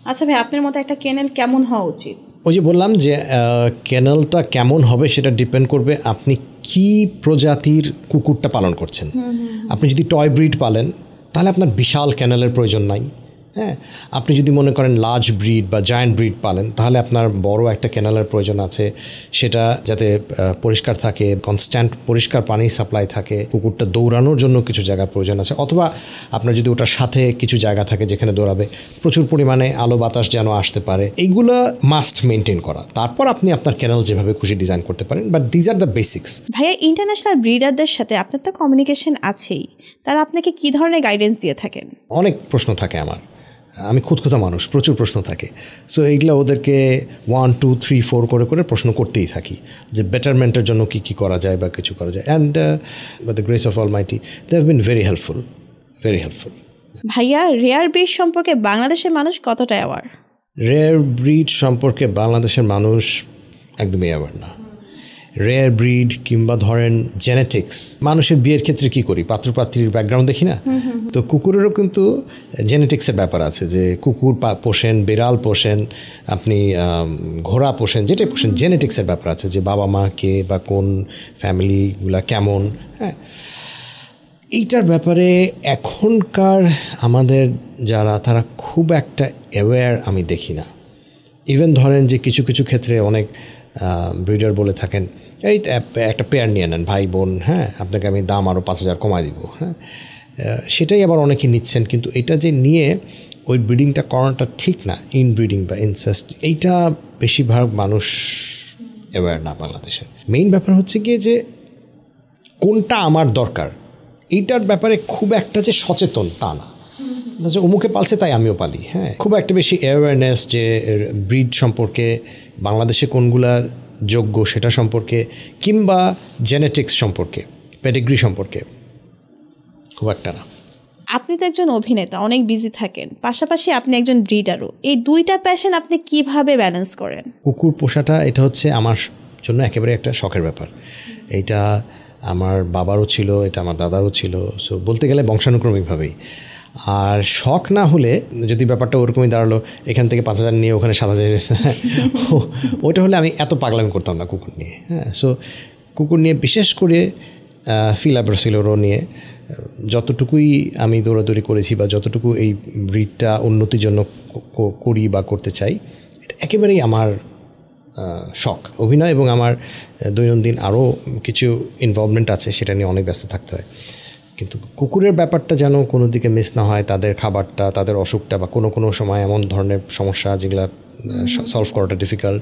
আচ্ছা ভাই, আপনার মতে একটা কেনেল কেমন হওয়া উচিত? ওই যে বললাম যে কেনেলটা কেমন হবে সেটা ডিপেন্ড করবে আপনি কি প্রজাতির কুকুরটা পালন করছেন। আপনি যদি টয় ব্রিড পালেন তাহলে আপনার বিশাল কেনেলের প্রয়োজন নাই। হ্যাঁ, আপনি যদি মনে করেন লার্জ ব্রিড বা জায়ান্ট ব্রিড পালেন তাহলে আপনার বড় একটা কেনেলের প্রয়োজন আছে, সেটা যাতে পরিষ্কার থাকে, কনস্ট্যান্ট পরিষ্কার পানির সাপ্লাই থাকে, কুকুরটা দৌড়ানোর জন্য কিছু জায়গার প্রয়োজন আছে, অথবা আপনার যদি ওটার সাথে কিছু জায়গা থাকে যেখানে দৌড়াবে, প্রচুর পরিমাণে আলো বাতাস যেন আসতে পারে, এইগুলো মাস্ট মেনটেন করা। তারপর আপনি আপনার কেনেল যেভাবে খুশি ডিজাইন করতে পারেন, but these are the basics. ভাইয়া, ইন্টারন্যাশনাল ব্রিডারদের সাথে আপনার তো কমিউনিকেশন আছেই, তারা আপনাকে কী ধরনের গাইডেন্স দিয়ে থাকেন? অনেক প্রশ্ন থাকে আমার, আমি খুঁতখুঁতা মানুষ, প্রচুর প্রশ্ন থাকে। সো এইগুলো ওদেরকে 1, 2, 3, 4 করে করে প্রশ্ন করতেই থাকি যে বেটারমেন্টের জন্য কী কী করা যায় বা কিছু করা যায়। And by the grace of almighty they have been very helpful, very helpful. ভাইয়া, রেয়ার ব্রিড সম্পর্কে বাংলাদেশের মানুষ কতটা অ্যাওয়ার? রেয়ার ব্রিড সম্পর্কে বাংলাদেশের মানুষ একদমই অ্যাওয়ার না। রেয়ার ব্রিড কিংবা ধরেন জেনেটিক্স, মানুষের বিয়ের ক্ষেত্রে কি করি, পাত্রপাত্রীর ব্যাকগ্রাউন্ড দেখি না, তো কুকুরেরও কিন্তু জেনেটিক্সের ব্যাপার আছে যে কুকুর পোষেন, বিড়াল পোষেন, আপনি ঘোড়া পোষেন, যেটাই পোষেন, জেনেটিক্সের ব্যাপার আছে যে বাবা মা কে বা কোন ফ্যামিলিগুলা কেমন। হ্যাঁ, এইটার ব্যাপারে এখনকার আমাদের যারা, তারা খুব একটা অ্যাওয়্যার আমি দেখি না। ইভেন ধরেন যে কিছু কিছু ক্ষেত্রে অনেক ব্রিডার বলে থাকেন এই একটা পেয়ার নিয়ে নেন ভাই বোন, হ্যাঁ আপনাকে আমি দাম আরও 5,000 কমায় দিব। হ্যাঁ, সেটাই আবার অনেকে নিচ্ছেন, কিন্তু এটা যে নিয়ে ওই ব্রিডিংটা করানোটা ঠিক না, ইনব্রিডিং বা ইনসেস্ট, এইটা বেশিরভাগ মানুষ অ্যাওয়্যার না বাংলাদেশের। মেইন ব্যাপার হচ্ছে গিয়ে যে কোনটা আমার দরকার, এইটার ব্যাপারে খুব একটা যে সচেতন তা না, যে অমুকে পালছে তাই আমিও পালি। হ্যাঁ, খুব একটা বেশি অ্যাওয়ারনেস যে ব্রিড সম্পর্কে বাংলাদেশে কোনগুলা যোগ্য সেটা সম্পর্কে, কিংবা জেনেটিক্স সম্পর্কে, পেডিগ্রি সম্পর্কে খুব একটা না। আপনি তো একজন অভিনেতা, অনেক বিজি থাকেন, পাশাপাশি আপনি একজন ব্রিডারও। এই দুইটা প্যাশন আপনি কিভাবে ব্যালেন্স করেন? কুকুর পোষাটা এটা হচ্ছে আমার জন্য একেবারে একটা শখের ব্যাপার। এইটা আমার বাবারও ছিল, এটা আমার দাদারও ছিল, সো বলতে গেলে বংশানুক্রমিকভাবেই। আর শখ না হলে যদি ব্যাপারটা ওরকমই দাঁড়ালো এখান থেকে 5,000 নিয়ে ওখানে 7,000, ওইটা হলে আমি এত পাগলামি করতাম না কুকুর নিয়ে। হ্যাঁ, সো কুকুর নিয়ে বিশেষ করে ফিলা ব্রাসিলেরও নিয়ে যতটুকুই আমি দৌড়াদৌড়ি করেছি বা যতটুকু এই ব্রিডটা উন্নতির জন্য করি বা করতে চাই, এটা একেবারেই আমার শখ। অভিনয় এবং আমার দৈনন্দিন আরও কিছু ইনভলভমেন্ট আছে, সেটা নিয়ে অনেক ব্যস্ত থাকতে হয়। কিন্তু কুকুরের ব্যাপারটা যেন কোনো দিকে মিস না হয়, তাদের খাবারটা, তাদের অসুখটা বা কোনো সময় এমন ধরনের সমস্যা যেগুলো সলভ করাটা ডিফিকাল্ট,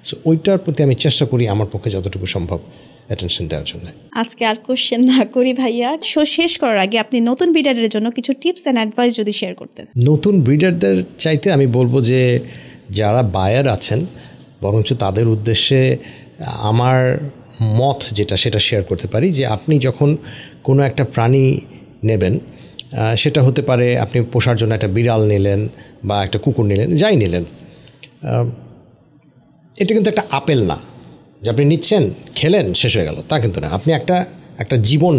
সো ওইটার প্রতি আমি চেষ্টা করি আমার পক্ষে যতটুকু সম্ভব অ্যাটেনশন দেওয়ার জন্য। আজকে আর কোশ্চেন না করি ভাইয়া, শো শেষ করার আগে আপনি নতুন ব্রিডারদের জন্য কিছু টিপস অ্যান্ড অ্যাডভাইস যদি শেয়ার করতেন। নতুন ব্রিডারদের চাইতে আমি বলবো যে যারা বায়ার আছেন বরঞ্চ তাদের উদ্দেশ্যে আমার মত যেটা সেটা শেয়ার করতে পারি যে আপনি যখন কোনো একটা প্রাণী নেবেন, সেটা হতে পারে আপনি পোষার জন্য একটা বিড়াল নিলেন বা একটা কুকুর নিলেন, যাই নিলেন, এটা কিন্তু একটা আপেল না যে আপনি নিচ্ছেন খেলেন শেষ হয়ে গেল, তা কিন্তু না। আপনি একটা জীবন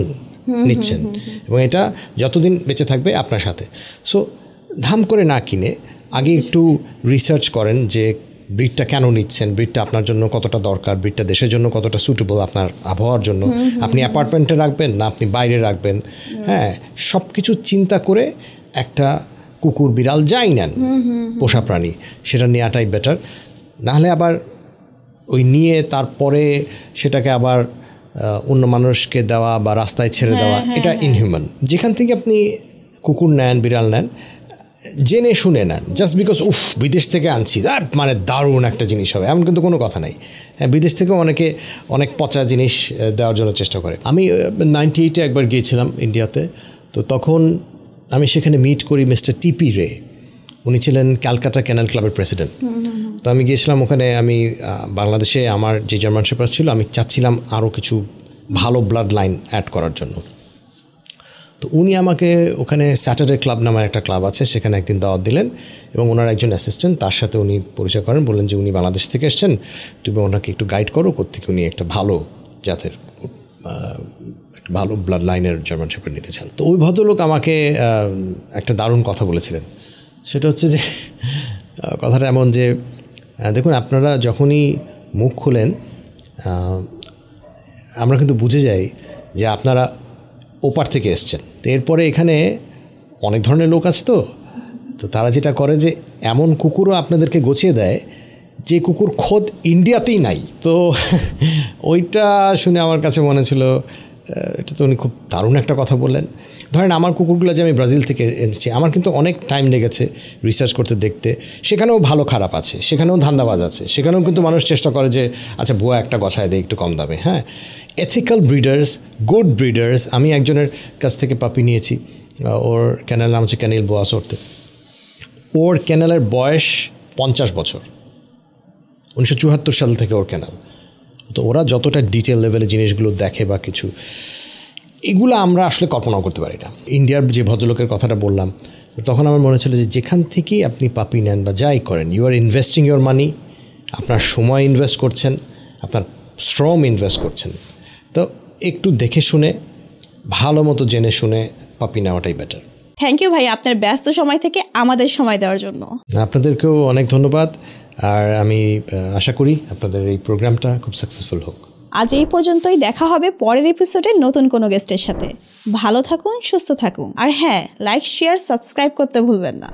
নিচ্ছেন এবং এটা যতদিন বেঁচে থাকবে আপনার সাথে। সো ধাম করে না কিনে আগে একটু রিসার্চ করেন যে ব্রিডটা কেন নিচ্ছেন, ব্রিডটা আপনার জন্য কতটা দরকার, ব্রিডটা দেশের জন্য কতটা সুটেবল, আপনার আবহাওয়ার জন্য, আপনি অ্যাপার্টমেন্টে রাখবেন না আপনি বাইরে রাখবেন। হ্যাঁ, সব কিছু চিন্তা করে একটা কুকুর বিড়াল যাই নেন পোষা প্রাণী, সেটা নেওয়াটাই বেটার। নাহলে আবার ওই নিয়ে তারপরে সেটাকে আবার অন্য মানুষকে দেওয়া বা রাস্তায় ছেড়ে দেওয়া, এটা ইনহিউম্যান। যেখান থেকে আপনি কুকুর নেন, বিড়াল নেন, জেনে শুনে নেন, জাস্ট বিকজ বিদেশ থেকে আনছি মানে দারুণ একটা জিনিস হবে এমন কিন্তু কোনো কথা নাই। হ্যাঁ, বিদেশ থেকেও অনেক পচা জিনিস দেওয়ার জন্য চেষ্টা করে। আমি 98-এ একবার গিয়েছিলাম ইন্ডিয়াতে, তো তখন আমি সেখানে মিট করি মিস্টার টিপি রে। উনি ছিলেন ক্যালকাটা ক্যানাল ক্লাবের প্রেসিডেন্ট। তো আমি গিয়েছিলাম ওখানে। আমি বাংলাদেশে আমার যে জার্মান শেপার্ড ছিল, আমি চাচ্ছিলাম আরও কিছু ভালো ব্লাড লাইন অ্যাড করার জন্য। তো উনি আমাকে ওখানে স্যাটারডে ক্লাব নামের একটা ক্লাব আছে, সেখানে একদিন দাওয়াত দিলেন এবং ওনার একজন অ্যাসিস্ট্যান্ট, তার সাথে উনি পরিচয় করেন। বললেন যে উনি বাংলাদেশ থেকে এসছেন, তুমি ওনাকে একটু গাইড করো কোত্থেকে উনি একটা ভালো জাতের একটা ভালো ব্লাড লাইনের জার্মান শেপার্ড নিতে চান। তো ওই ভদ্রলোক আমাকে একটা দারুণ কথা বলেছিলেন। সেটা হচ্ছে যে কথাটা এমন যে দেখুন, আপনারা যখনই মুখ খুলেন আমরা কিন্তু বুঝে যাই যে আপনারা ওপার থেকে এসছেন। তো এরপরে এখানে অনেক ধরনের লোক আছে, তো তারা যেটা করে যে এমন কুকুরও আপনাদেরকে গোছিয়ে দেয় যে কুকুর খোদ ইন্ডিয়াতেই নাই। তো ওইটা শুনে আমার কাছে মনে ছিল এটা তো উনি খুব দারুণ একটা কথা বললেন। ধরেন আমার কুকুরগুলো যে আমি ব্রাজিল থেকে এনেছি, আমার কিন্তু অনেক টাইম লেগেছে রিসার্চ করতে, দেখতে। সেখানেও ভালো খারাপ আছে, সেখানেও ধান্দাবাজ আছে, সেখানেও কিন্তু মানুষ চেষ্টা করে যে আচ্ছা ভুয়া একটা গছায় দেয় একটু কম দামে। হ্যাঁ, এথিক্যাল ব্রিডার্স, গুড ব্রিডার্স। আমি একজনের কাছ থেকে পাপি নিয়েছি, ওর ক্যানেল নাম হচ্ছে ক্যানিল বোয়াস ওরতে। ওর ক্যানেলের বয়স 50 বছর, 1974 সাল থেকে ওর ক্যানেল। তো ওরা যতটা ডিটেল লেভেলে জিনিসগুলো দেখে বা কিছু, এগুলো আমরা আসলে কল্পনাও করতে পারি না। ইন্ডিয়ার যে ভদ্রলোকের কথাটা বললাম, তখন আমার মনে ছিল যে যেখান থেকেই আপনি পাপি নেন বা যাই করেন, you are investing your money, আপনার সময় ইনভেস্ট করছেন, আপনার শ্রম ইনভেস্ট করছেন। তো একটু দেখে শুনে, ভালো মতো জেনে শুনে পাপি নেওয়াটাই বেটার। থ্যাংক ইউ ভাই, আপনার ব্যস্ত সময় থেকে আমাদের সময় দেওয়ার জন্য। আপনাদেরকেও অনেক ধন্যবাদ। আর আমি আশা করি আপনাদের এই প্রোগ্রামটা খুব সাকসেসফুল হোক। আজ এই পর্যন্তই, দেখা হবে পরের এপিসোডে নতুন কোনো গেস্টের সাথে। ভালো থাকুন, সুস্থ থাকুন, আর হ্যাঁ, লাইক, শেয়ার, সাবস্ক্রাইব করতে ভুলবেন না।